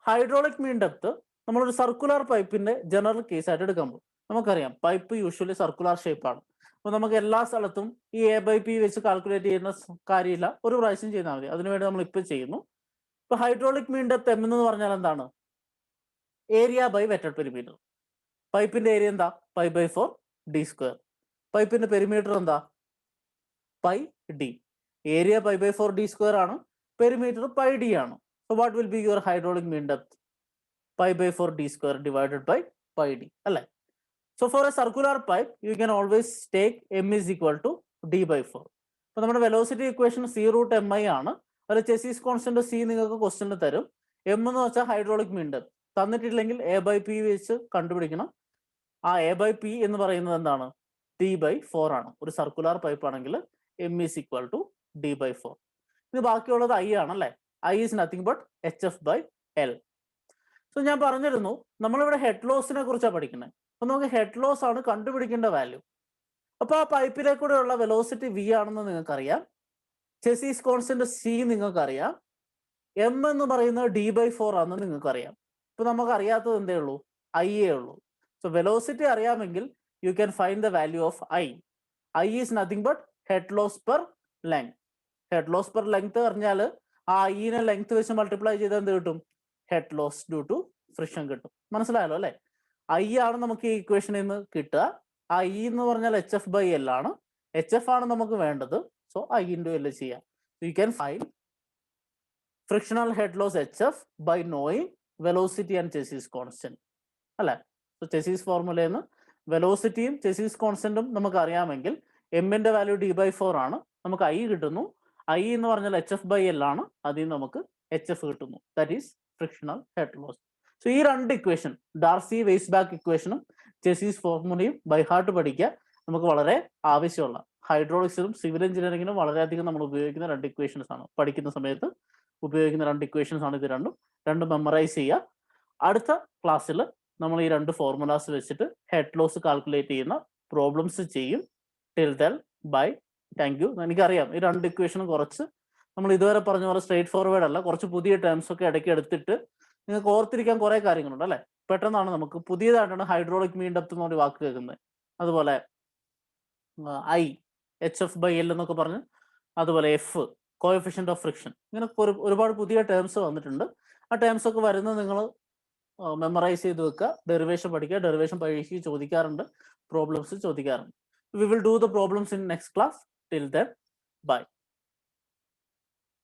ഹൈഡ്രോളിക് മീൻ ഡെപ്ത് നമ്മളൊരു സർക്കുലർ പൈപ്പിന്റെ ജനറൽ കേസ് ആയിട്ട് എടുക്കുമ്പോൾ നമുക്കറിയാം പൈപ്പ് യൂഷ്വലി സർക്കുലർ ഷേപ്പ് ആണ്. അപ്പൊ നമുക്ക് എല്ലാ സ്ഥലത്തും ഈ എ ബൈ പി വെച്ച് കാൽക്കുലേറ്റ് ചെയ്യുന്ന കാര്യമില്ല, ഒരു പ്രാവശ്യം ചെയ്താൽ മതി. അതിനുവേണ്ടി നമ്മൾ ഇപ്പൊ ചെയ്യുന്നു. ഇപ്പൊ ഹൈഡ്രോളിക് മീൻ ഡെപ്ത് എം എന്ന് പറഞ്ഞാൽ എന്താണ്? Area by wetted perimeter. പൈപ്പിന്റെ ഏരിയ എന്താ? Pi by 4 D square. പൈപ്പിന്റെ പെരിമീറ്റർ എന്താ? Pi D. Area pi by 4 D square ആണ്, പെരിമീറ്റർ പൈ ഡി ആണ്. So what will be your hydraulic mean depth? Pi by 4 D square divided by pi D അല്ലേ. So for a circular pipe you can always take M is equal to D by 4. അപ്പൊ നമ്മുടെ velocity equation C root M I ആണ്. അതിൽ Chezy's constant C നിങ്ങൾക്ക് ക്വസ്റ്റ്യനിൽ തരും. M എന്ന് വെച്ചാൽ ഹൈഡ്രോളിക് മീൻ ഡെപ്ത് തന്നിട്ടില്ലെങ്കിൽ എ ബൈ പി വെച്ച് കണ്ടുപിടിക്കണം. ആ എ ബൈ പി എന്ന് പറയുന്നത് എന്താണ്? D/4 ആണ്. ഒരു സർക്കുലർ പൈപ്പ് ആണെങ്കിൽ M is equal to D/4. ഇത് ബാക്കിയുള്ളത് I ആണല്ലേ. I is nothing but HF/L. So ഞാൻ പറഞ്ഞിരുന്നു നമ്മളിവിടെ ഹെഡ് ലോസിനെ കുറിച്ചാണ് പഠിക്കുന്നത്. അപ്പൊ നമുക്ക് ഹെഡ് ലോസ് ആണ് കണ്ടുപിടിക്കേണ്ട വാല്യൂ. അപ്പൊ ആ പൈപ്പിലേക്കൂടെയുള്ള വെലോസിറ്റി V ആണെന്ന് നിങ്ങൾക്കറിയാം. ചെസീസ് കോൺസ്റ്റന്റ് C നിങ്ങൾക്കറിയാം. M എന്ന് പറയുന്നത് D/4 ആണെന്ന് നിങ്ങൾക്കറിയാം. ഇപ്പൊ നമുക്ക് അറിയാത്തത് എന്തേ ഉള്ളൂ? I ഉള്ളൂ. സോ വെലോസിറ്റി അറിയാമെങ്കിൽ you can find the value of I. I is nothing but head loss per length. Head loss per length പറഞ്ഞാൽ ആ ഐനെ ലെങ്ത് വെച്ച് മൾട്ടിപ്ലൈ ചെയ്താൽ എന്ത് കിട്ടും? Head loss due to friction കിട്ടും. മനസ്സിലായല്ലോ അല്ലെ? I ആണ് നമുക്ക് ഈ ഇക്വേഷനിൽ നിന്ന് കിട്ടുക. ആ I എന്ന് പറഞ്ഞാൽ HF/L ആണ്. HF ആണ് നമുക്ക് വേണ്ടത്. സോ I into L ചെയ്യാം. U can find frictional head loss HF by knowing velocity and Chassis constant. അല്ലെ? സോ ചെസീസ് ഫോർമുലയിൽ നിന്ന് വെലോസിറ്റിയും ചെസീസ് കോൺസ്റ്റന്റും നമുക്ക് അറിയാമെങ്കിൽ എമ്മിന്റെ വാല്യൂ D/4 ആണ്. നമുക്ക് I കിട്ടുന്നു. I എന്ന് പറഞ്ഞാൽ HF/L ആണ്. അതിൽ നിന്ന് നമുക്ക് HF കിട്ടുന്നു. That is frictional head loss. So ഈ രണ്ട് ഇക്വേഷൻ, ഡാർസി വെയ്സ്ബാക്ക് ഇക്വേഷനും ചെസീസ് ഫോർമുലയും ബൈ ഹാർട്ട് പഠിക്കുക നമുക്ക് വളരെ ആവശ്യമുള്ള, ഹൈഡ്രോളിക്സിലും സിവിൽ എഞ്ചിനീയറിംഗിനും വളരെയധികം നമ്മൾ ഉപയോഗിക്കുന്ന രണ്ട് ഇക്വേഷൻസ് ആണ്. പഠിക്കുന്ന സമയത്ത് ഉപയോഗിക്കുന്ന രണ്ട് ഇക്വേഷൻസ് ആണ് ഇത് രണ്ടും മെമ്മറൈസ് ചെയ്യുക. അടുത്ത ക്ലാസ്സിൽ നമ്മൾ ഈ രണ്ട് ഫോർമുലാസ് വെച്ചിട്ട് ഹെഡ് ലോസ് കാൽക്കുലേറ്റ് ചെയ്യുന്ന പ്രോബ്ലംസ് ചെയ്യും. Till then bye. Thank you. എനിക്കറിയാം ഈ രണ്ട് ഇക്വേഷനും കുറച്ച് നമ്മൾ ഇതുവരെ പറഞ്ഞ പോലെ സ്ട്രേറ്റ് ഫോർവേഡ് അല്ല, കുറച്ച് പുതിയ ടേംസ് ഒക്കെ ഇടയ്ക്ക് എടുത്തിട്ട് നിങ്ങൾക്ക് ഓർത്തിരിക്കാൻ കുറെ കാര്യങ്ങളുണ്ട് അല്ലെ. പെട്ടെന്നാണ് നമുക്ക് പുതിയതായിട്ടാണ് ഹൈഡ്രോളിക് മീൻ ഡെപ്ത് എന്നൊരു വാക്ക് കേൾക്കുന്നത്. അതുപോലെ I, HF/L എന്നൊക്കെ പറഞ്ഞ്, അതുപോലെ F, കോഎഫിഷ്യന്റ് ഓഫ് ഫ്രിക്ഷൻ, ഇങ്ങനെ ഒരുപാട് പുതിയ ടേംസ് വന്നിട്ടുണ്ട്. ആ ടേംസ് ഒക്കെ വരുന്നത് നിങ്ങൾ മെമ്മറൈസ് ചെയ്ത് വെക്കുക. ഡെറിവേഷൻ പഠിക്കുക. ഡെറിവേഷൻ പരീക്ഷയ്ക്ക് ചോദിക്കാറുണ്ട്, പ്രോബ്ലംസ് ചോദിക്കാറുണ്ട്. We will do the problems in next class. Till then bye.